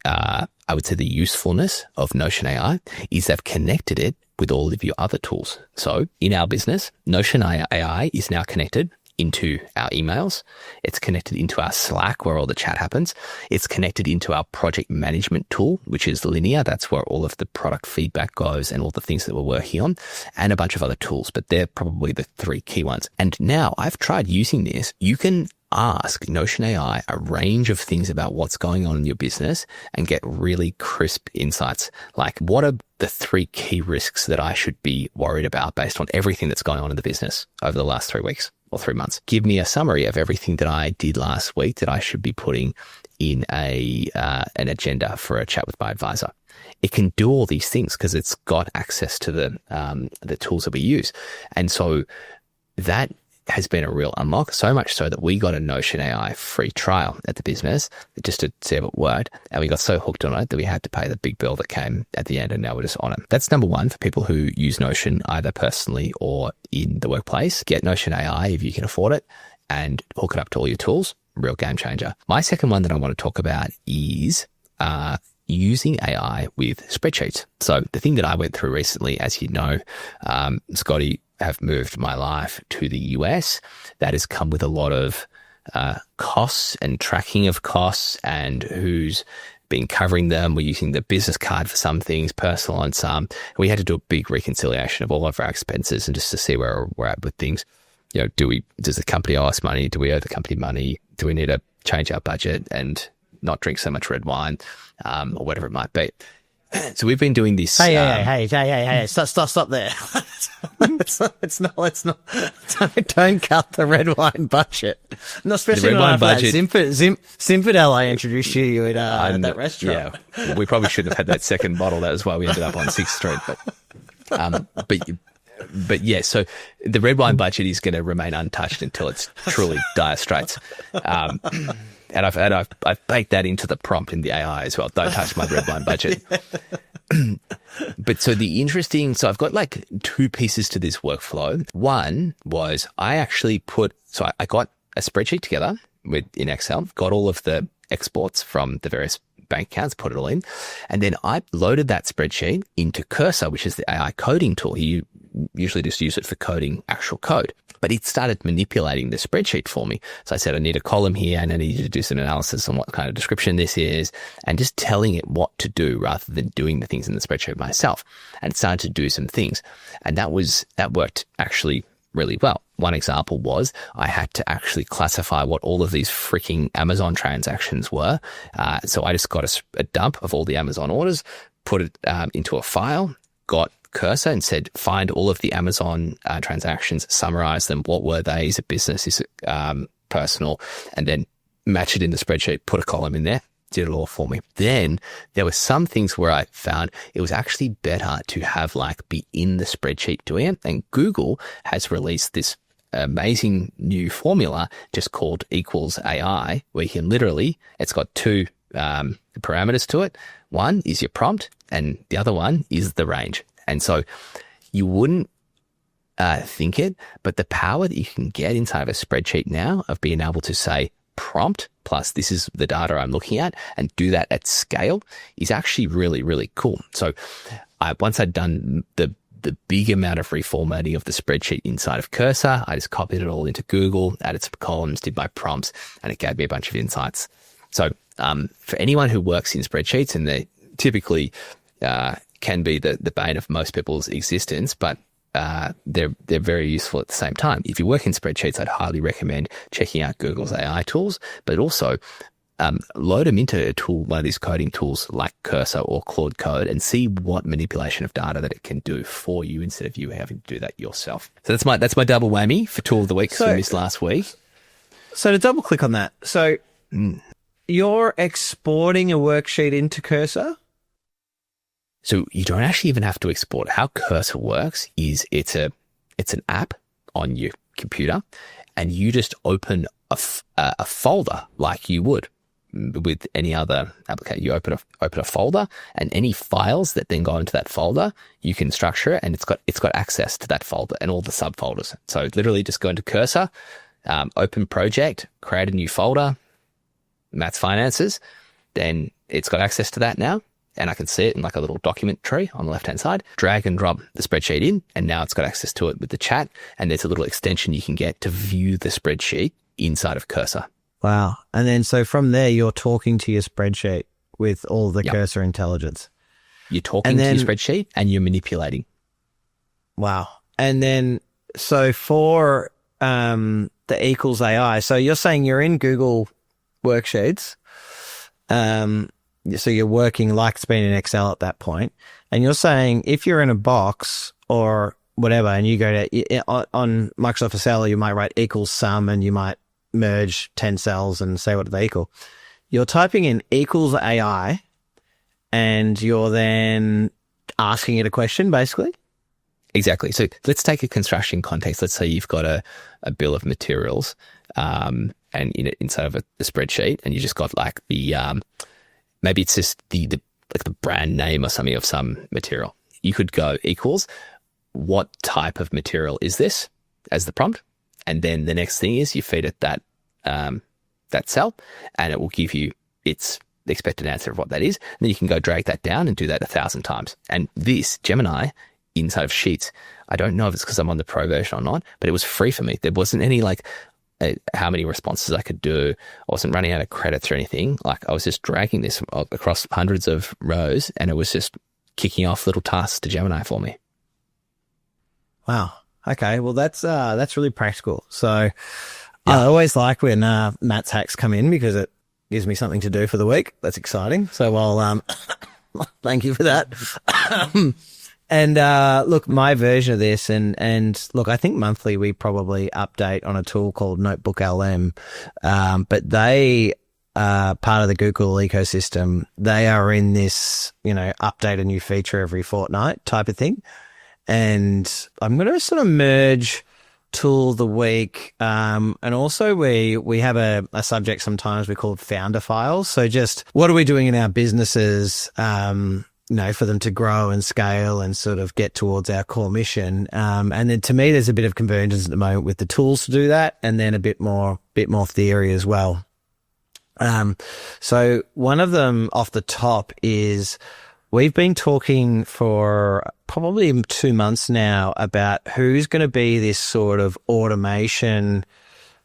I would say the usefulness of Notion AI is they've connected it with all of your other tools. So in our business, Notion AI is now connected into our emails. It's connected into our Slack where all the chat happens. It's connected into our project management tool, which is Linear. That's where all of the product feedback goes and all the things that we're working on, and a bunch of other tools, but they're probably the 3 key ones. And now I've tried using this. You can ask Notion AI a range of things about what's going on in your business and get really crisp insights. Like, what are the 3 key risks that I should be worried about based on everything that's going on in the business over the last 3 weeks or 3 months? Give me a summary of everything that I did last week that I should be putting in an agenda for a chat with my advisor. It can do all these things because it's got access to the tools that we use. And so that has been a real unlock, so much so that we got a Notion AI free trial at the business just to see if it worked. And we got so hooked on it that we had to pay the big bill that came at the end, and now we're just on it. That's number 1 for people who use Notion either personally or in the workplace. Get Notion AI if you can afford it and hook it up to all your tools. Real game changer. My second one that I want to talk about is using AI with spreadsheets. So the thing that I went through recently, as you know, Scotty, have moved my life to the US. That has come with a lot of costs and tracking of costs and who's been covering them. We're using the business card for some things, personal on some. We had to do a big reconciliation of all of our expenses and just to see where we're at with things. Does the company owe us money? Do we owe the company money? Do we need to change our budget and not drink so much red wine, or whatever it might be? So we've been doing this. Hey! Stop there. It's not. Don't cut the red wine budget. No, especially the red wine budget. Zinfandel, I introduced you at that restaurant. Yeah, we probably shouldn't have had that second bottle. That was why we ended up on 6th Street. But yeah, so the red wine budget is going to remain untouched until it's truly dire straits. And I've baked that into the prompt in the AI as well. Don't touch my red wine budget. But so I've got like 2 pieces to this workflow. One was I got a spreadsheet together in Excel, got all of the exports from the various bank accounts, put it all in. And then I loaded that spreadsheet into Cursor, which is the AI coding tool. You usually just use it for coding actual code. But it started manipulating the spreadsheet for me. So I said, I need a column here and I need to do some analysis on what kind of description this is, and just telling it what to do rather than doing the things in the spreadsheet myself. And it started to do some things. And that worked actually really well. One example was I had to actually classify what all of these freaking Amazon transactions were. So I just got a dump of all the Amazon orders, put it into a file, got Cursor and said, find all of the Amazon transactions, summarize them. What were they? Is it business? Is it personal? And then match it in the spreadsheet, put a column in there, did it all for me. Then there were some things where I found it was actually better to have be in the spreadsheet doing it. And Google has released this amazing new formula just called equals AI, where you can literally, it's got two parameters to it. One is your prompt and the other one is the range. And so you wouldn't think it, but the power that you can get inside of a spreadsheet now of being able to say prompt plus this is the data I'm looking at and do that at scale is actually really, really cool. So once I'd done the big amount of reformatting of the spreadsheet inside of Cursor, I just copied it all into Google, added some columns, did my prompts, and it gave me a bunch of insights. So for anyone who works in spreadsheets, and they typically can be the bane of most people's existence, but they're very useful at the same time. If you work in spreadsheets, I'd highly recommend checking out Google's AI tools, but also load them into a tool, one of these coding tools like Cursor or Claude Code, and see what manipulation of data that it can do for you instead of you having to do that yourself. So that's my double whammy for tool of the week. So we missed last week. So to double click on that, so you're exporting a worksheet into Cursor? So you don't actually even have to export. How Cursor works is it's an app on your computer, and you just open a folder like you would with any other application. You open a folder, and any files that then go into that folder, you can structure it, and it's got access to that folder and all the subfolders. So literally just go into Cursor, open project, create a new folder, Matt's Finances, then it's got access to that now. And I can see it in like a little document tree on the left-hand side, drag and drop the spreadsheet in, and now it's got access to it with the chat. And there's a little extension you can get to view the spreadsheet inside of Cursor. Wow. And then so from there, you're talking to your spreadsheet with all the Cursor intelligence. You're talking to your spreadsheet and you're manipulating. Wow. And then, so for the equals AI, so you're saying you're in Google Worksheets, so you're working like it's been in Excel at that point, and you're saying if you're in a box or whatever, and you go to on Microsoft Excel, you might write equals sum, and you might merge 10 cells and say what they equal. You're typing in equals AI, and you're then asking it a question, basically. Exactly. So let's take a construction context. Let's say you've got a bill of materials, and inside of a spreadsheet, and you just got like the maybe it's just the brand name or something of some material. You could go equals, what type of material is this as the prompt? And then the next thing is you feed it that cell, and it will give you its expected answer of what that is. And then you can go drag that down and do that 1,000 times. And this Gemini inside of Sheets, I don't know if it's because I'm on the pro version or not, but it was free for me. There wasn't any how many responses I could do. I wasn't running out of credits or anything. Like I was just dragging this across hundreds of rows, and it was just kicking off little tasks to Gemini for me. Wow. Okay. Well, that's really practical. So I always like when Matt's hacks come in because it gives me something to do for the week. That's exciting. So I'll thank you for that. And look, my version of this, and look, I think monthly we probably update on a tool called Notebook LM, but they are part of the Google ecosystem. They are in this, update a new feature every fortnight type of thing. And I'm going to sort of merge tool of the week, and also we have a subject sometimes we call founder files. So just what are we doing in our businesses, for them to grow and scale and sort of get towards our core mission. And then to me, there's a bit of convergence at the moment with the tools to do that, and then a bit more theory as well. So one of them off the top is we've been talking for probably 2 months now about who's going to be this sort of automation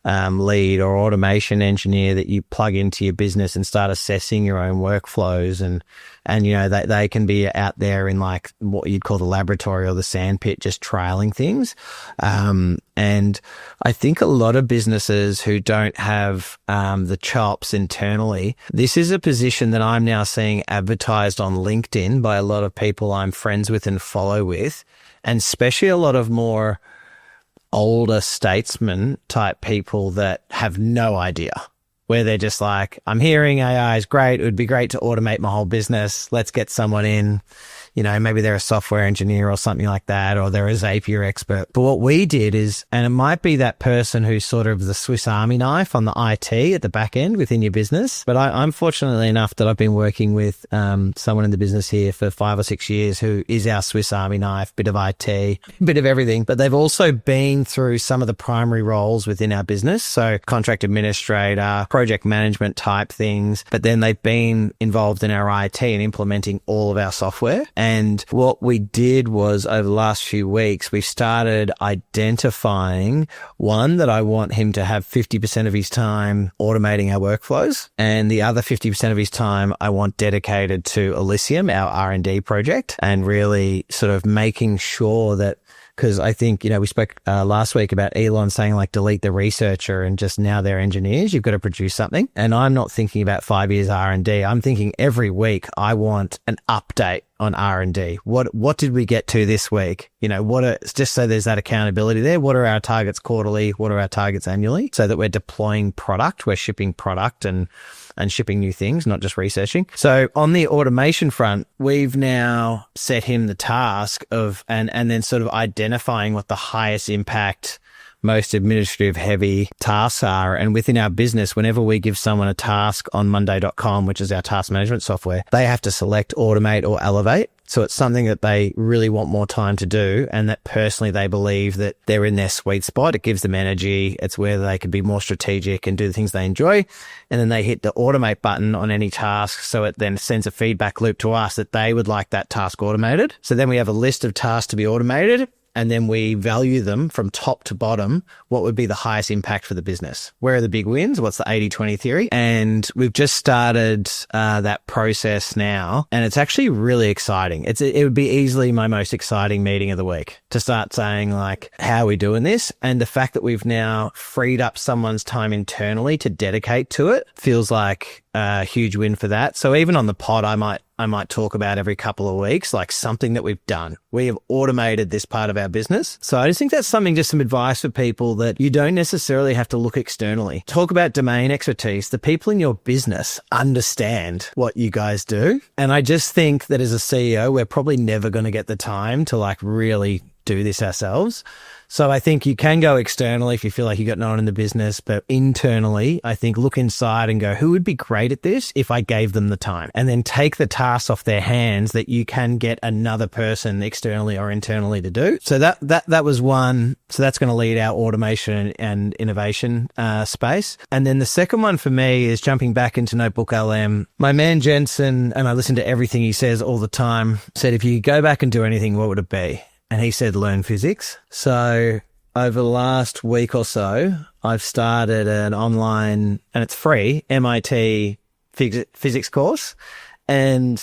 lead or automation engineer that you plug into your business and start assessing your own workflows, and they can be out there in like what you'd call the laboratory or the sandpit, just trialing things. And I think a lot of businesses who don't have the chops internally, this is a position that I'm now seeing advertised on LinkedIn by a lot of people I'm friends with and follow with, and especially a lot of more older statesman type people that have no idea, where they're just like, I'm hearing AI is great. It would be great to automate my whole business. Let's get someone in, maybe they're a software engineer or something like that, or they're a Zapier expert. But what we did is, and it might be that person who's sort of the Swiss Army knife on the IT at the back end within your business. But I'm fortunately enough that I've been working with someone in the business here for 5 or 6 years who is our Swiss Army knife, bit of IT, bit of everything. But they've also been through some of the primary roles within our business. So contract administrator, project management type things. But then they've been involved in our IT and implementing all of our software. And what we did was over the last few weeks, we started identifying one that I want him to have 50% of his time automating our workflows, and the other 50% of his time I want dedicated to Elysium, our R&D project, and really sort of making sure that, because I think, we spoke last week about Elon saying like delete the researcher and just now they're engineers. You've got to produce something. And I'm not thinking about 5 years R&D. I'm thinking every week I want an update on R&D. What did we get to this week? Just so there's that accountability there. What are our targets quarterly? What are our targets annually? So that we're deploying product, we're shipping product and shipping new things, not just researching. So on the automation front, we've now set him the task of, and then sort of identifying what the highest impact, most administrative heavy tasks are. And within our business, whenever we give someone a task on monday.com, which is our task management software, they have to select automate or elevate. So it's something that they really want more time to do, and that personally they believe that they're in their sweet spot. It gives them energy. It's where they can be more strategic and do the things they enjoy. And then they hit the automate button on any task. So it then sends a feedback loop to us that they would like that task automated. So then we have a list of tasks to be automated. And then we value them from top to bottom. What would be the highest impact for the business? Where are the big wins? What's the 80-20 theory? And we've just started that process now. And it's actually really exciting. It would be easily my most exciting meeting of the week to start saying like, how are we doing this? And the fact that we've now freed up someone's time internally to dedicate to it feels like a huge win for that. So even on the pod, I might talk about every couple of weeks, like something that we've done. We have automated this part of our business. So I just think that's some advice for people, that you don't necessarily have to look externally. Talk about domain expertise. The people in your business understand what you guys do. And I just think that as a CEO, we're probably never going to get the time to like really do this ourselves. So I think you can go externally if you feel like you got no one in the business, but internally, I think look inside and go, who would be great at this if I gave them the time? And then take the tasks off their hands that you can get another person externally or internally to do. So that was one. So that's going to lead our automation and innovation space. And then the second one for me is jumping back into Notebook LM. My man Jensen, and I listen to everything he says all the time, said, if you could go back and do anything, what would it be? And he said, learn physics. So over the last week or so, I've started an online, and it's free, MIT physics course. And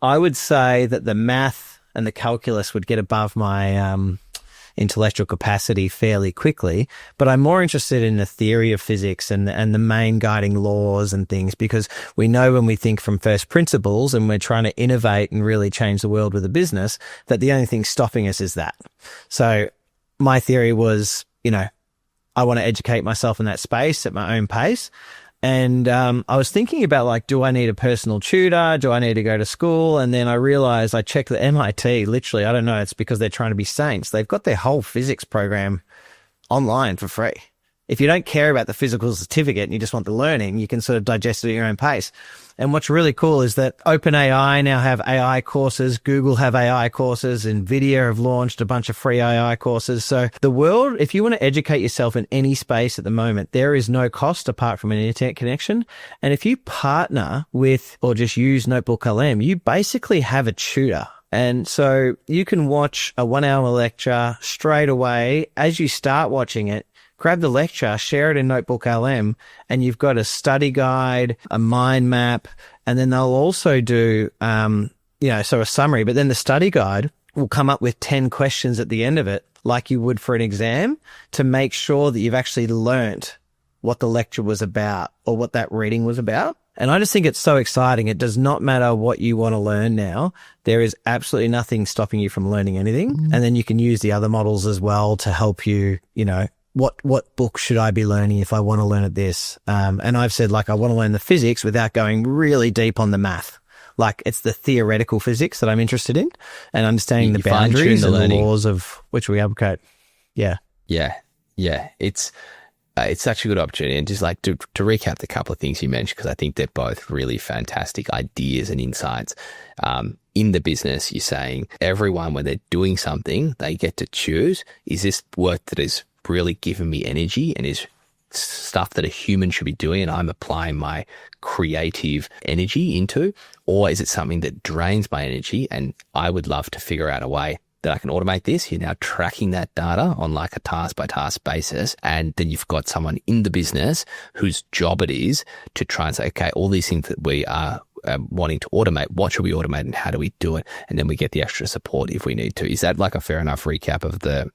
I would say that the math and the calculus would get above my intellectual capacity fairly quickly. But I'm more interested in the theory of physics and the main guiding laws and things, because we know when we think from first principles and we're trying to innovate and really change the world with a business, that the only thing stopping us is that. So my theory was, I want to educate myself in that space at my own pace. And I was thinking about like, do I need a personal tutor? Do I need to go to school? And then I realized, I checked the MIT, literally, I don't know, it's because they're trying to be saints. They've got their whole physics program online for free. If you don't care about the physical certificate and you just want the learning, you can sort of digest it at your own pace. And what's really cool is that OpenAI now have AI courses, Google have AI courses, NVIDIA have launched a bunch of free AI courses. So the world, if you want to educate yourself in any space at the moment, there is no cost apart from an internet connection. And if you partner with or just use Notebook LM, you basically have a tutor. And so you can watch a 1 hour lecture straight away. As you start watching it, grab the lecture, share it in Notebook LM, and you've got a study guide, a mind map, and then they'll also do, so a summary. But then the study guide will come up with 10 questions at the end of it, like you would for an exam, to make sure that you've actually learnt what the lecture was about or what that reading was about. And I just think it's so exciting. It does not matter what you want to learn now. There is absolutely nothing stopping you from learning anything. Mm-hmm. And then you can use the other models as well to help you, what book should I be learning if I want to learn at this? And I've said, like, I want to learn the physics without going really deep on the math. Like it's the theoretical physics that I'm interested in, and understanding the boundaries and the laws of which we advocate. Yeah. It's such a good opportunity. And just like to recap the couple of things you mentioned, because I think they're both really fantastic ideas and insights. In the business, you're saying everyone, when they're doing something, they get to choose, is this work that is really giving me energy and is stuff that a human should be doing and I'm applying my creative energy into, or is it something that drains my energy and I would love to figure out a way that I can automate this? You're now tracking that data on like a task by task basis. And then you've got someone in the business whose job it is to try and say, okay, all these things that we are wanting to automate, what should we automate and how do we do it? And then we get the extra support if we need to. Is that like a fair enough recap of the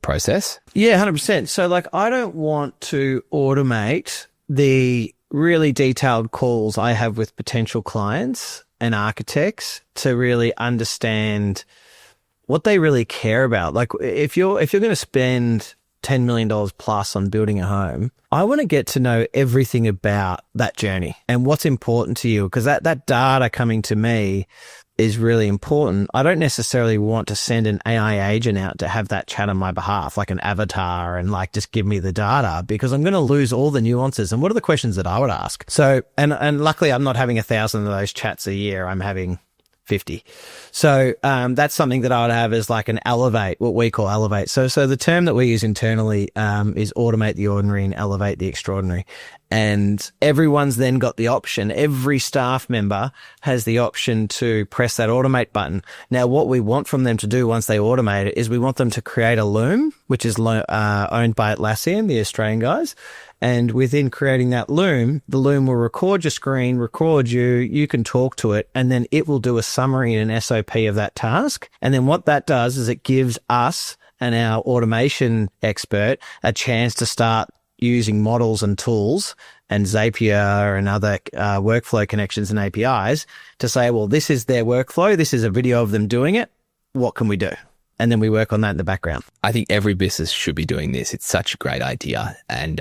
process? Yeah, 100%. So like, I don't want to automate the really detailed calls I have with potential clients and architects to really understand what they really care about. Like if you're going to spend $10 million plus on building a home, I want to get to know everything about that journey and what's important to you, because that data coming to me is really important. I don't necessarily want to send an AI agent out to have that chat on my behalf, like an avatar, and like just give me the data, because I'm going to lose all the nuances. And what are the questions that I would ask? So, and luckily I'm not having 1,000 of those chats a year. I'm having 50. So that's something that I would have as like an elevate, what we call elevate. So the term that we use internally is automate the ordinary and elevate the extraordinary. And everyone's then got the option. Every staff member has the option to press that automate button. Now, what we want from them to do once they automate it is we want them to create a loom, which is owned by Atlassian, the Australian guys. And within creating that loom, the loom will record your screen, record you, you can talk to it, and then it will do a summary and an SOP of that task. And then what that does is it gives us and our automation expert a chance to start using models and tools and Zapier and other workflow connections and APIs to say, well, this is their workflow. This is a video of them doing it. What can we do? And then we work on that in the background. I think every business should be doing this. It's such a great idea. And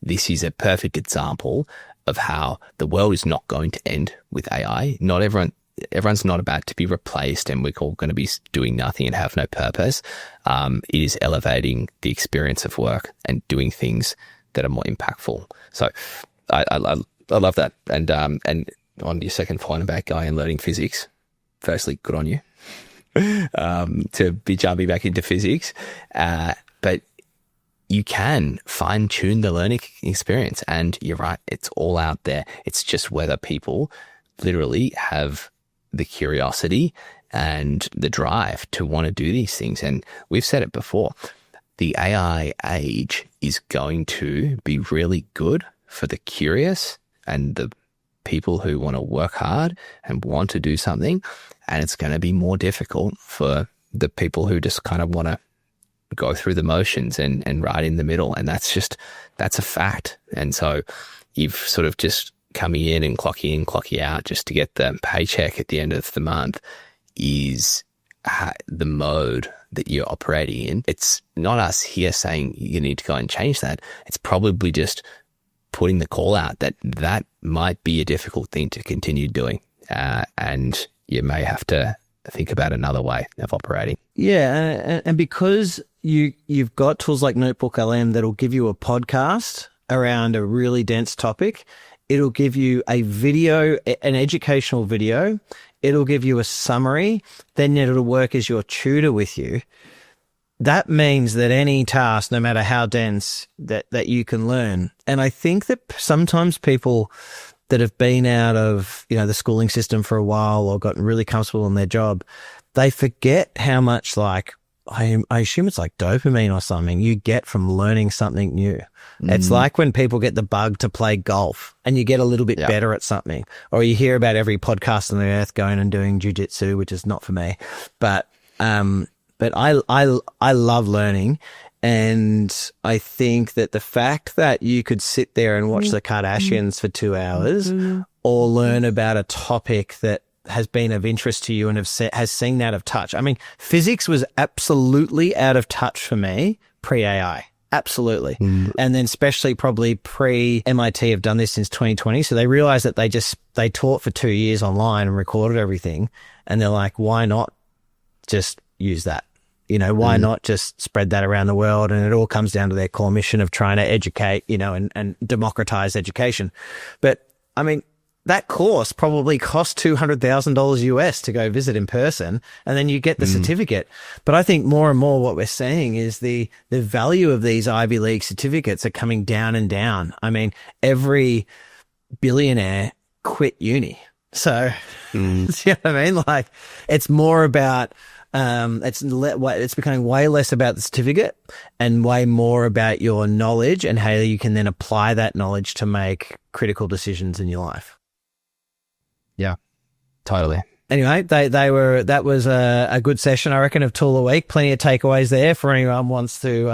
this is a perfect example of how the world is not going to end with AI. Not everyone's not about to be replaced and we're all going to be doing nothing and have no purpose. It is elevating the experience of work and doing things that are more impactful. So I love that. And on your second point about going and learning physics, firstly, good on you. To be jumping back into physics, but you can fine tune the learning experience. And you're right, it's all out there. It's just whether people literally have the curiosity and the drive to want to do these things. And we've said it before, the AI age is going to be really good for the curious and the people who want to work hard and want to do something. And it's going to be more difficult for the people who just kind of want to go through the motions and right in the middle. And that's a fact. And so you've sort of just coming in and clocking out just to get the paycheck at the end of the month is the mode that you're operating in. It's not us here saying you need to go and change that. It's probably just putting the call out that might be a difficult thing to continue doing. And you may have to think about another way of operating. Yeah, and because you've got tools like Notebook LM that'll give you a podcast around a really dense topic, it'll give you a video, an educational video, it'll give you a summary, then it'll work as your tutor with you. That means that any task, no matter how dense, that you can learn. And I think that sometimes people that have been out of, the schooling system for a while or gotten really comfortable in their job, they forget how much I assume it's like dopamine or something you get from learning something new. It's like when people get the bug to play golf and you get a little bit better at something, or you hear about every podcast on the earth going and doing jiu-jitsu, which is not for me, but I love learning. And I think that the fact that you could sit there and watch the Kardashians for 2 hours or learn about a topic that has been of interest to you and has seen out of touch. I mean, physics was absolutely out of touch for me pre-AI. Absolutely. And then especially probably pre-MIT have done this since 2020. So they realized that they taught for 2 years online and recorded everything. And they're like, why not just use that? You know, why not just spread that around the world? And it all comes down to their core mission of trying to educate, you know, and democratize education. But I mean, that course probably cost $200,000 US to go visit in person, and then you get the certificate. But I think more and more what we're seeing is the value of these Ivy League certificates are coming down and down. I mean, every billionaire quit uni. So, you know what I mean? Like, it's more about, it's becoming way less about the certificate and way more about your knowledge and how you can then apply that knowledge to make critical decisions in your life. Yeah, totally. Anyway, that was a good session, I reckon, of Tool of the Week. Plenty of takeaways there for anyone who wants to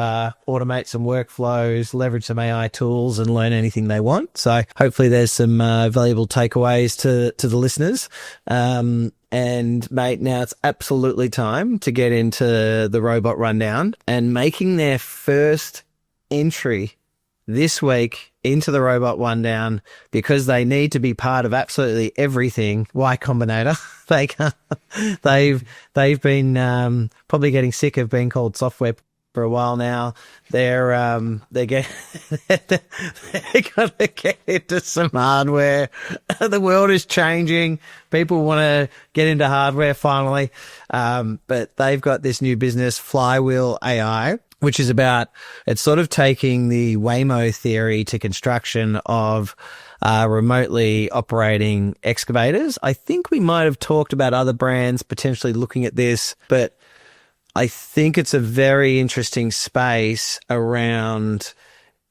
automate some workflows, leverage some AI tools, and learn anything they want. So hopefully there's some valuable takeaways to the listeners. And mate, now it's absolutely time to get into the robot rundown, and making their first entry this week into the robot rundown, because they need to be part of absolutely everything. Y Combinator. They've been probably getting sick of being called software for a while now. They're gonna get into some hardware. The world is changing. People want to get into hardware finally. But they've got this new business, Flywheel AI, which is about, it's sort of taking the Waymo theory to construction of remotely operating excavators. I think we might have talked about other brands potentially looking at this, but I think it's a very interesting space around,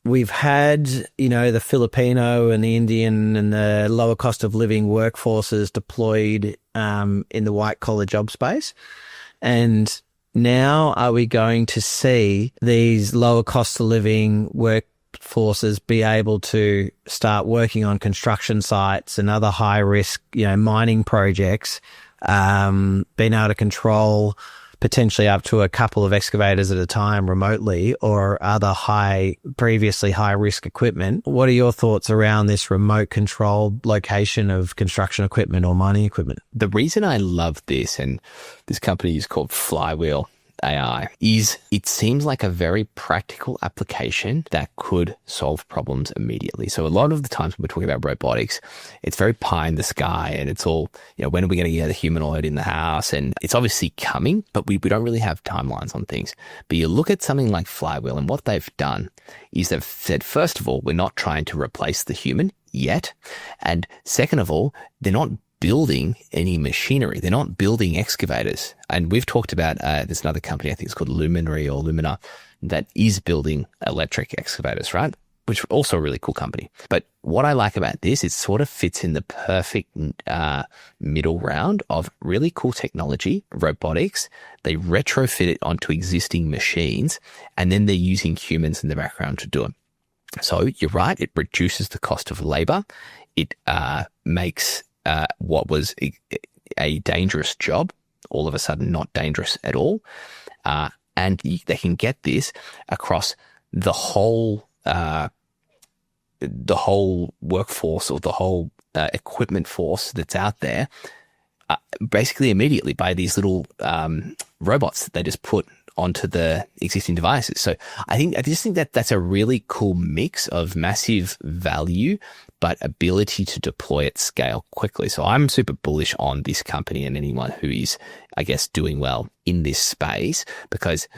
we've had, you know, the Filipino and the Indian and the lower cost of living workforces deployed in the white collar job space. And now are we going to see these lower cost of living workforces be able to start working on construction sites and other high risk, you know, mining projects, being able to control potentially up to a couple of excavators at a time remotely, or other previously high risk equipment? What are your thoughts around this remote controlled location of construction equipment or mining equipment? The reason I love this, and this company is called Flywheel AI, is it seems like a very practical application that could solve problems immediately. So a lot of the times when we're talking about robotics, it's very pie in the sky, and it's all, you know, when are we going to get a humanoid in the house? And it's obviously coming, but we don't really have timelines on things. But you look at something like Flywheel, and what they've done is they've said, first of all, we're not trying to replace the human yet. And second of all, they're not building any machinery. They're not building excavators. And we've talked about, there's another company, I think it's called Luminary or Lumina, that is building electric excavators, right? Which is also a really cool company. But what I like about this, it sort of fits in the perfect middle ground of really cool technology, robotics. They retrofit it onto existing machines, and then they're using humans in the background to do it. So you're right, it reduces the cost of labor. It makes what was a dangerous job all of a sudden not dangerous at all. And they can get this across the whole workforce, or the whole equipment force that's out there, basically immediately by these little robots that they just put onto the existing devices. So I just think that that's a really cool mix of massive value, but ability to deploy at scale quickly. So I'm super bullish on this company and anyone who is, I guess, doing well in this space, because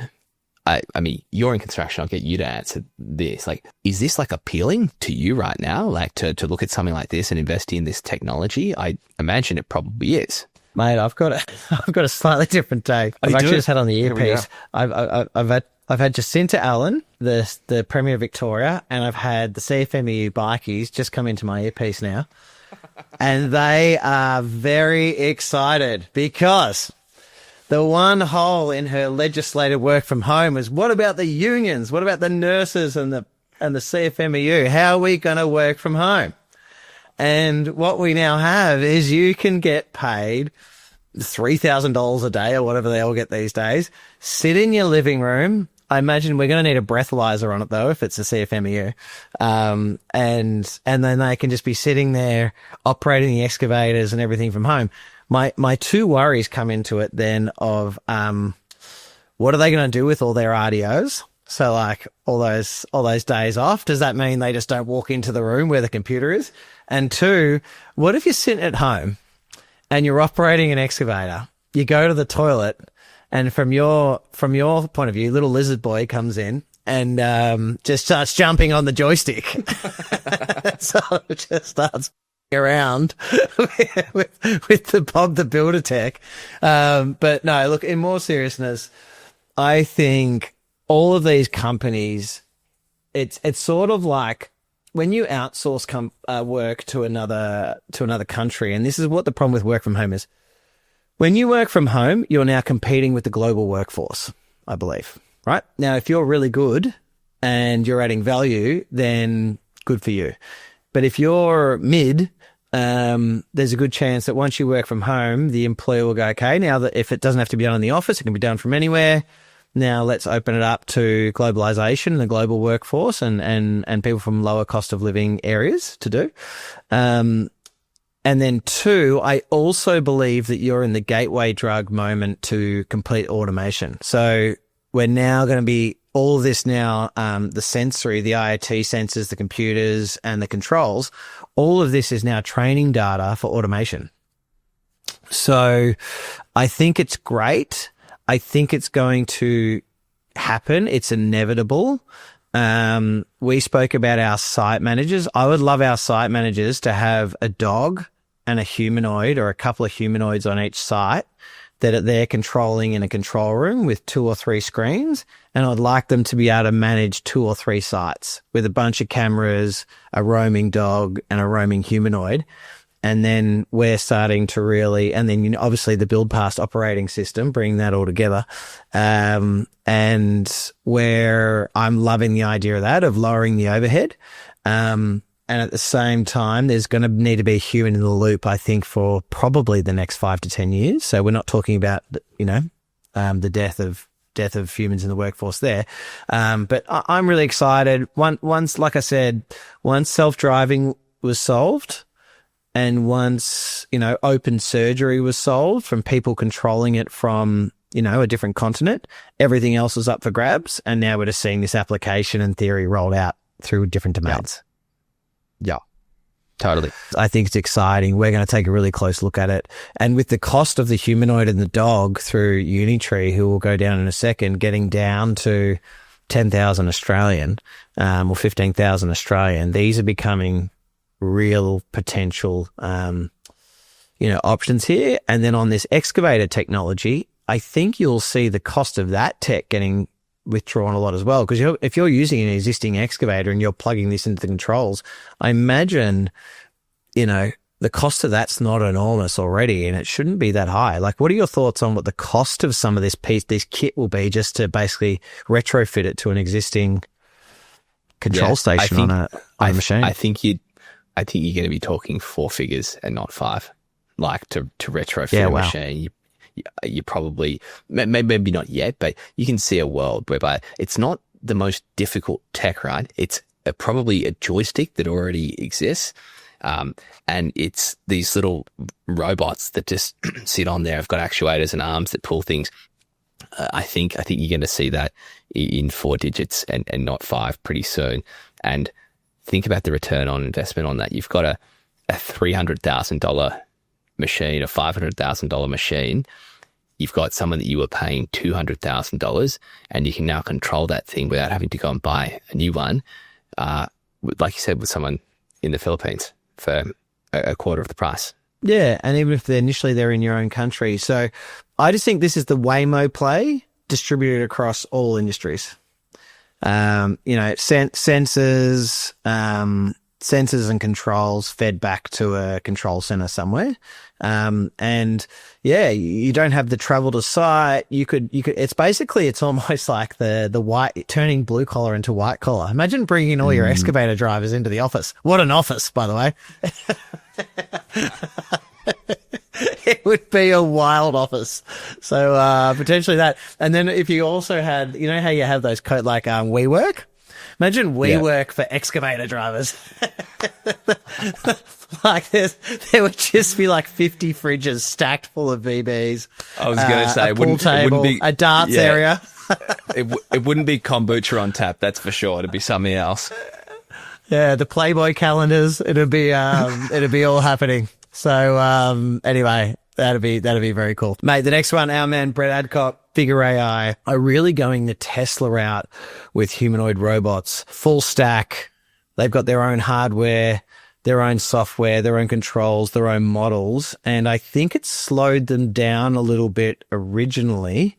I mean, you're in construction. I'll get you to answer this. Like, is this like appealing to you right now? Like to look at something like this and invest in this technology? I imagine it probably is. Mate, I've got a slightly different take. I've actually just had on the earpiece. I've had Jacinta Allen, the Premier of Victoria, and I've had the CFMEU bikies just come into my earpiece now. And they are very excited, because the one hole in her legislative work from home is, what about the unions? What about the nurses and the CFMEU? How are we going to work from home? And what we now have is you can get paid $3,000 a day, or whatever they all get these days, sit in your living room, I imagine we're going to need a breathalyzer on it though, if it's a CFMEU. And then they can just be sitting there operating the excavators and everything from home. My two worries come into it then of, what are they going to do with all their RDOs? So like all those days off, does that mean they just don't walk into the room where the computer is? And two, what if you're sitting at home and you're operating an excavator, you go to the toilet, and from your point of view, little lizard boy comes in and just starts jumping on the joystick. So it just starts around with the Bob the Builder tech. But no, look, in more seriousness, I think all of these companies, it's sort of like when you outsource work to another country, and this is what the problem with work from home is. When you work from home, you're now competing with the global workforce, I believe, right? Now, if you're really good and you're adding value, then good for you. But if you're mid, there's a good chance that once you work from home, the employer will go, okay, now that if it doesn't have to be done in the office, it can be done from anywhere. Now let's open it up to globalization and the global workforce and people from lower cost of living areas to do. And then two, I also believe that you're in the gateway drug moment to complete automation. So we're now going to be all of this now, the sensory, the IoT sensors, the computers and the controls, all of this is now training data for automation. So I think it's great. I think it's going to happen. It's inevitable. We spoke about our site managers. I would love our site managers to have a dog and a humanoid or a couple of humanoids on each site that they're controlling in a control room with 2 or 3 screens. And I'd like them to be able to manage 2 or 3 sites with a bunch of cameras, a roaming dog and a roaming humanoid. And then we're starting to really, and then, obviously the build past operating system, bring that all together. And where I'm loving the idea of that, of lowering the overhead. And at the same time, there's going to need to be a human in the loop, I think, for probably the next 5 to 10 years. So we're not talking about, the death of humans in the workforce there. But I'm really excited. Once, like I said, once self-driving was solved, and once, open surgery was solved from people controlling it from, a different continent, everything else was up for grabs. And now we're just seeing this application and theory rolled out through different domains. Yeah, totally. I think it's exciting. We're going to take a really close look at it. And with the cost of the humanoid and the dog through Unitree, who will go down in a second, getting down to 10,000 Australian, or 15,000 Australian, these are becoming real potential, options here. And then on this excavator technology, I think you'll see the cost of that tech getting withdrawn a lot as well. Because if you're using an existing excavator and you're plugging this into the controls, I imagine, the cost of that's not enormous already, and it shouldn't be that high. Like, what are your thoughts on what the cost of some of this kit will be just to basically retrofit it to an existing control station on a machine? I think you're going to be talking 4 figures and not 5. Like to retrofit a machine, you probably, maybe not yet, but you can see a world whereby it's not the most difficult tech, right? It's probably a joystick that already exists. And it's these little robots that just sit on there. Have got actuators and arms that pull things. I think you're going to see that in 4 digits and not 5 pretty soon. And think about the return on investment on that. You've got a $300,000 machine, a $500,000 machine. You've got someone that you were paying $200,000, and you can now control that thing without having to go and buy a new one. Like you said, with someone in the Philippines for a quarter of the price. Yeah, and even if they're in your own country. So I just think this is the Waymo play distributed across all industries. Sensors and controls fed back to a control center somewhere. You don't have the travel to site. You could, it's almost like the white, turning blue collar into white collar. Imagine bringing all your excavator drivers into the office. What an office, by the way. It would be a wild office. So potentially that. And then if you also had, you know how you have those like WeWork? Imagine WeWork for excavator drivers. Like there would just be like 50 fridges stacked full of VBs. I was going to say, a pool table, be, a darts area. It wouldn't be kombucha on tap, that's for sure. It'd be something else. Yeah, the Playboy calendars. It'd be all happening. So anyway, that'd be very cool, mate. The next one, our man Brett Adcock, Figure AI, are really going the Tesla route with humanoid robots, full stack. They've got their own hardware, their own software, their own controls, their own models, and I think it slowed them down a little bit originally.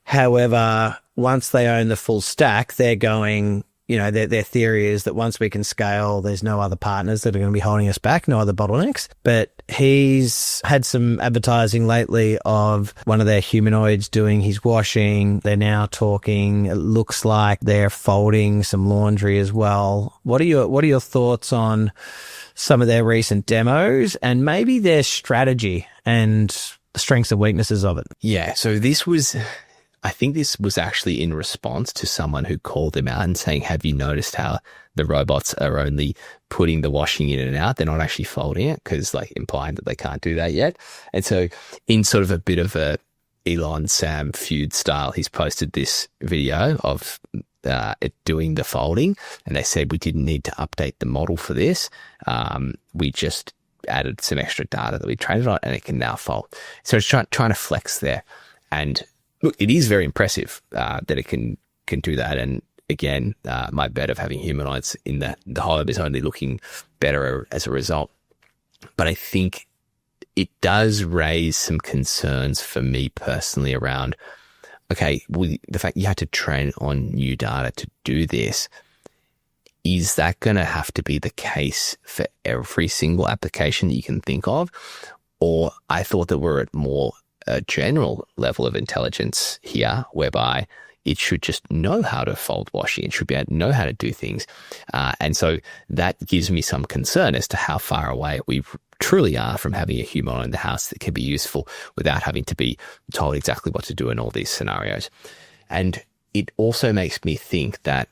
However, once they own the full stack, they're going, you know, their theory is that once we can scale, there's no other partners that are going to be holding us back, no other bottlenecks. But he's had some advertising lately of one of their humanoids doing his washing. They're now talking, it looks like they're folding some laundry as well. What are your thoughts on some of their recent demos and maybe their strategy and the strengths and weaknesses of it? Yeah, so I think this was actually in response to someone who called them out and saying, have you noticed how the robots are only putting the washing in and out? They're not actually folding it, because like implying that they can't do that yet. And so in sort of a bit of a Elon Sam FEUD style, he's posted this video of it doing the folding. And they said, we didn't need to update the model for this. We just added some extra data that we trained it on and it can now fold. So it's trying to flex there. And look, it is very impressive that it can do that. And again, my bet of having humanoids in the home is only looking better as a result. But I think it does raise some concerns for me personally around, okay, the fact you had to train on new data to do this, is that going to have to be the case for every single application that you can think of? Or I thought that we're at more a general level of intelligence here, whereby it should just know how to fold washing. It should be able to know how to do things. And so that gives me some concern as to how far away we truly are from having a human in the house that can be useful without having to be told exactly what to do in all these scenarios. And it also makes me think that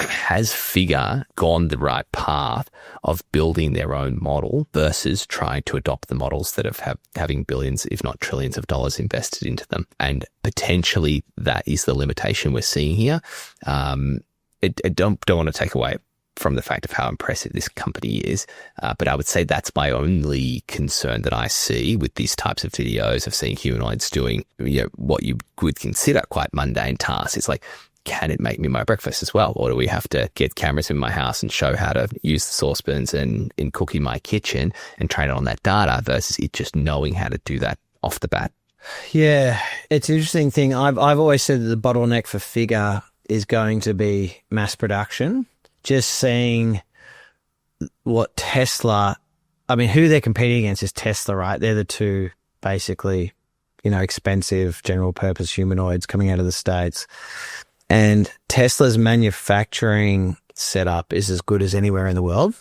has Figure gone the right path of building their own model versus trying to adopt the models that have having billions, if not trillions of dollars invested into them? And potentially that is the limitation we're seeing here. I don't want to take away from the fact of how impressive this company is, but I would say that's my only concern that I see with these types of videos of seeing humanoids doing, you know, what you would consider quite mundane tasks. It's like, can it make me my breakfast as well? Or do we have to get cameras in my house and show how to use the saucepans and cook in my kitchen and train it on that data versus it just knowing how to do that off the bat? Yeah, it's an interesting thing. I've always said that the bottleneck for Figure is going to be mass production. Just seeing what Tesla, I mean, who they're competing against is Tesla, right? They're the two basically, you know, expensive general purpose humanoids coming out of the States. And Tesla's manufacturing setup is as good as anywhere in the world.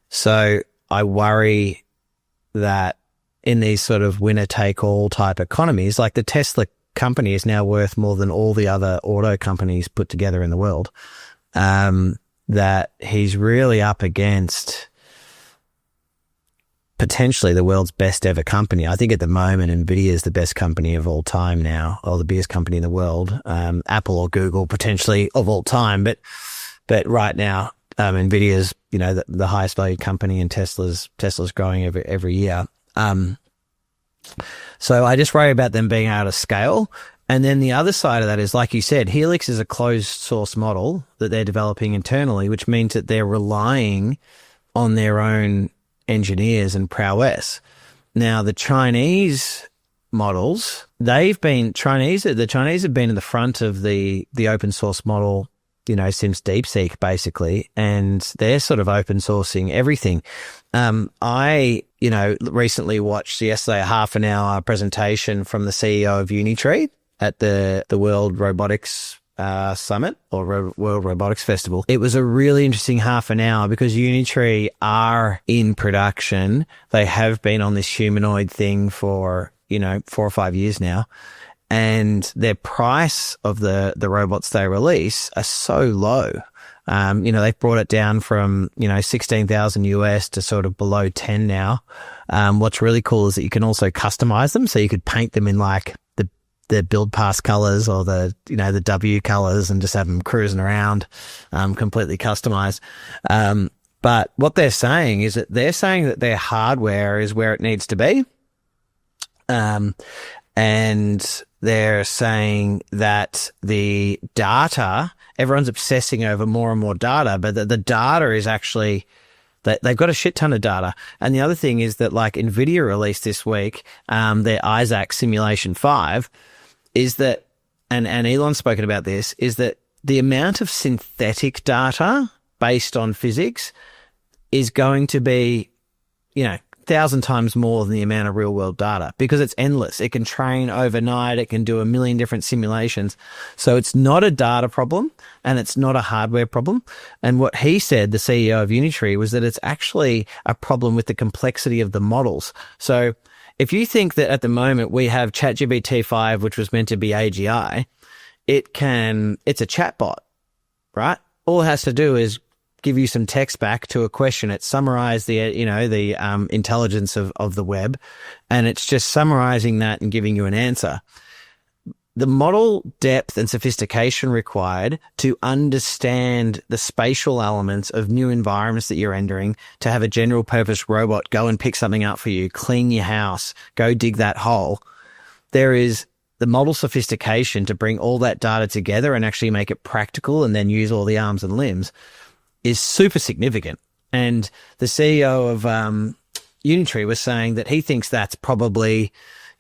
So I worry that in these sort of winner-take-all type economies, like the Tesla company is now worth more than all the other auto companies put together in the world, that he's really up against potentially the world's best ever company. I think at the moment, NVIDIA is the best company of all time now, or the biggest company in the world. Apple or Google potentially of all time, but right now, NVIDIA is, you know, the highest valued company, and Tesla's growing every year. So I just worry about them being able to scale. And then the other side of that is, like you said, Helix is a closed source model that they're developing internally, which means that they're relying on their own engineers and prowess. Now, the Chinese models, the Chinese have been in the front of the open source model, you know, since DeepSeek basically, and they're sort of open sourcing everything. I, you know, recently watched yesterday a half an hour presentation from the CEO of Unitree at the World Robotics Summit or World Robotics Festival. It was a really interesting half an hour because Unitree are in production. They have been on this humanoid thing for, 4 or 5 years now. And their price of the robots they release are so low. They've brought it down from, 16,000 US to sort of below 10 now. What's really cool is that you can also customize them. So you could paint them in like the build pass colors or the W colors and just have them cruising around, completely customized. But what they're saying is that their hardware is where it needs to be. And they're saying that the data, everyone's obsessing over more and more data, but the data is actually, they've got a shit ton of data. And the other thing is that like NVIDIA released this week, their Isaac Simulation 5, is that, and Elon's spoken about this, is that the amount of synthetic data based on physics is going to be, 1,000 times more than the amount of real world data because it's endless. It can train overnight. It can do a million different simulations. So it's not a data problem and it's not a hardware problem. And what he said, the CEO of Unitree, was that it's actually a problem with the complexity of the models. So if you think that at the moment we have ChatGPT-5, which was meant to be AGI, it's a chatbot, right? All it has to do is give you some text back to a question. It summarizes the intelligence of the web, and it's just summarizing that and giving you an answer. The model depth and sophistication required to understand the spatial elements of new environments that you're entering, to have a general purpose robot go and pick something up for you, clean your house, go dig that hole. There is the model sophistication to bring all that data together and actually make it practical and then use all the arms and limbs is super significant. And the CEO of Unitree was saying that he thinks that's probably,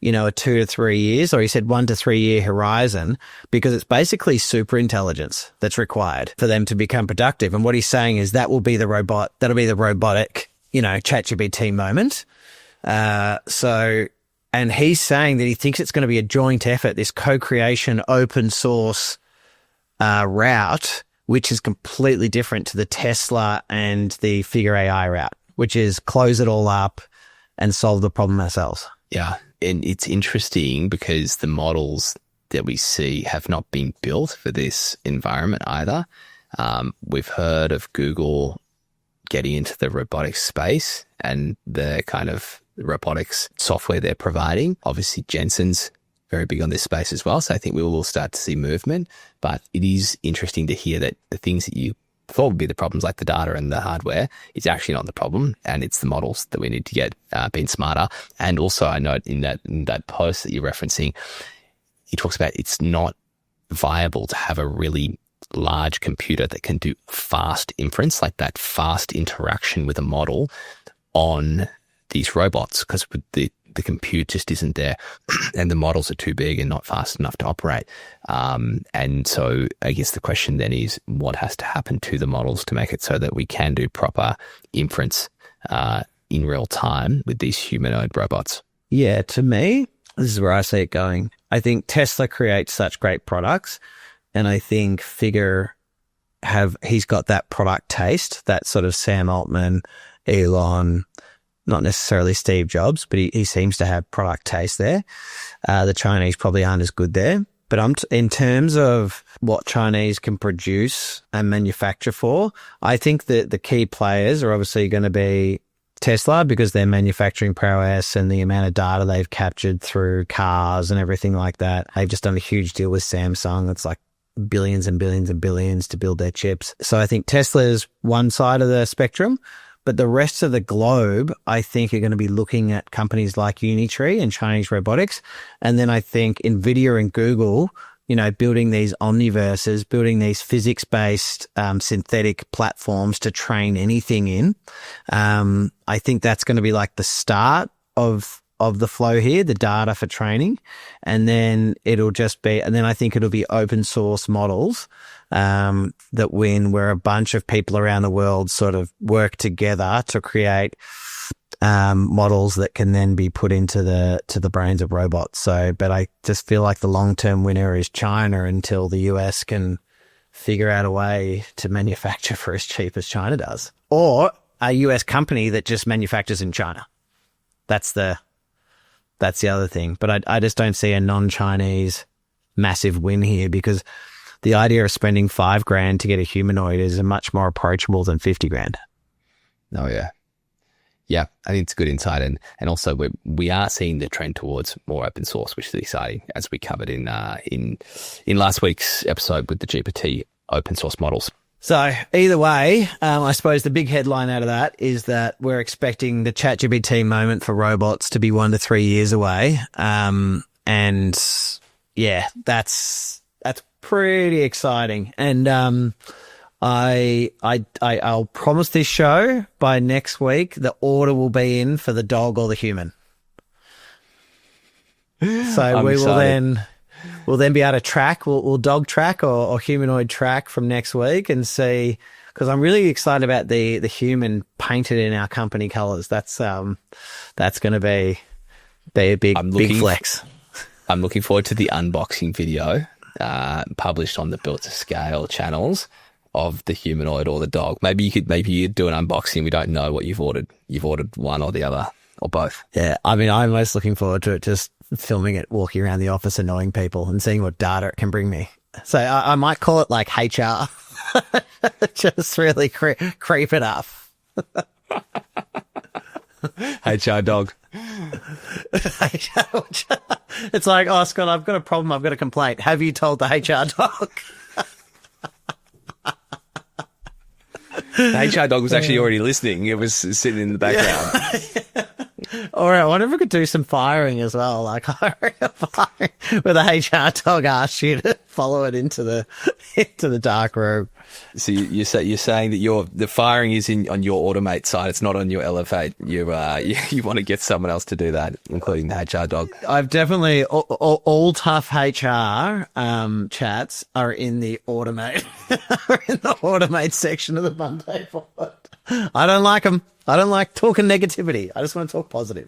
a 2 to 3 years, or he said 1 to 3 year horizon, because it's basically super intelligence that's required for them to become productive. And what he's saying is that'll be the robotic, ChatGPT moment. And he's saying that he thinks it's going to be a joint effort, this co-creation open source route, which is completely different to the Tesla and the Figure AI route, which is close it all up and solve the problem ourselves. Yeah. And it's interesting because the models that we see have not been built for this environment either. We've heard of Google getting into the robotics space and the kind of robotics software they're providing. Obviously, Jensen's very big on this space as well. So I think we will start to see movement. But it is interesting to hear that the things that you thought would be the problems, like the data and the hardware, is actually not the problem, and it's the models that we need to get being smarter. And also, I note in that post that you're referencing, he talks about it's not viable to have a really large computer that can do fast inference, like that fast interaction with a model on these robots, because the compute just isn't there and the models are too big and not fast enough to operate. And so I guess the question then is, what has to happen to the models to make it so that we can do proper inference in real time with these humanoid robots? Yeah, to me, this is where I see it going. I think Tesla creates such great products, and I think he's got that product taste, that sort of Sam Altman, Elon, not necessarily Steve Jobs, but he seems to have product taste there. The Chinese probably aren't as good there. But in terms of what Chinese can produce and manufacture for, I think that the key players are obviously going to be Tesla, because their manufacturing prowess and the amount of data they've captured through cars and everything like that. They've just done a huge deal with Samsung. It's like billions and billions and billions to build their chips. So I think Tesla is one side of the spectrum. But the rest of the globe, I think, are going to be looking at companies like Unitree and Chinese robotics. And then I think NVIDIA and Google, building these omniverses, building these physics-based synthetic platforms to train anything in. I think that's going to be like the start of the flow here, the data for training. And then I think it'll be open source models that where a bunch of people around the world sort of work together to create models that can then be put into the brains of robots. So, but I just feel like the long-term winner is China until the US can figure out a way to manufacture for as cheap as China does, or a US company that just manufactures in China. That's the other thing. But I just don't see a non-Chinese massive win here, because the idea of spending $5,000 to get a humanoid is much more approachable than $50,000. Oh yeah. Yeah, I think it's good insight, and also we are seeing the trend towards more open source, which is exciting, as we covered in last week's episode with the GPT open source models. So either way, I suppose the big headline out of that is that we're expecting the ChatGPT moment for robots to be 1 to 3 years away, and yeah, that's pretty exciting, and I'll promise this show by next week the order will be in for the dog or the human. So we'll then be able to track. We'll dog track or humanoid track from next week and see. Because I'm really excited about the human painted in our company colours. That's going to be a big flex. I'm looking forward to the unboxing video published on the Built to Scale channels of the humanoid or the dog. Maybe you do an unboxing. We don't know what you've ordered. You've ordered one or the other or both. Yeah, I mean, I'm most looking forward to it, just filming it, walking around the office, annoying people and seeing what data it can bring me. So I might call it like HR. Just really creep it up. HR dog. It's like, oh, Scott, I've got a problem. I've got a complaint. Have you told the HR dog? The HR dog was actually already listening. It was sitting in the background. Or I wonder if we could do some firing as well, like hiring a fire where the HR dog asks you to follow it into the dark room. So you're saying that the firing is on your Automate side. It's not on your LF8. You want to get someone else to do that, including the HR dog. I've definitely all tough HR chats are in the Automate, in the Automate section of the Monday board. I don't like them. I don't like talking negativity. I just want to talk positive.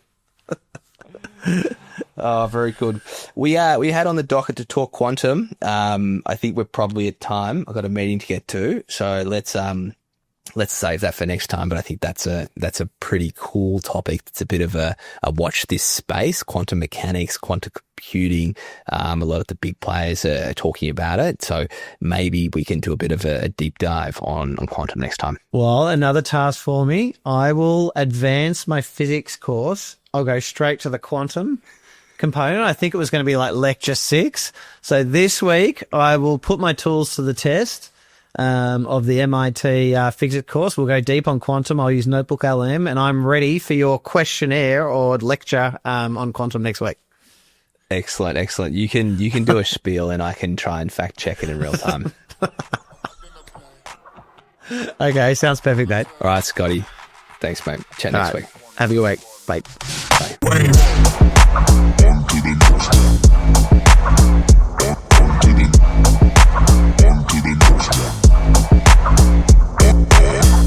Oh, very good. We had on the docket to talk quantum. I think we're probably at time. I've got a meeting to get to, so let's save that for next time. But I think that's a pretty cool topic. It's a bit of a watch this space, quantum mechanics, quantum computing. A lot of the big players are talking about it. So maybe we can do a bit of a deep dive on quantum next time. Well, another task for me. I will advance my physics course. I'll go straight to the quantum component. I think it was going to be like lecture 6. So this week I will put my tools to the test of the MIT physics course. We'll go deep on quantum. I'll use Notebook LM, and I'm ready for your questionnaire or lecture on quantum next week. Excellent. You can do a spiel and I can try and fact check it in real time. Okay, sounds perfect, mate. All right, Scotty. Thanks, mate. Chat next week. Have a good week. Bye. Bye.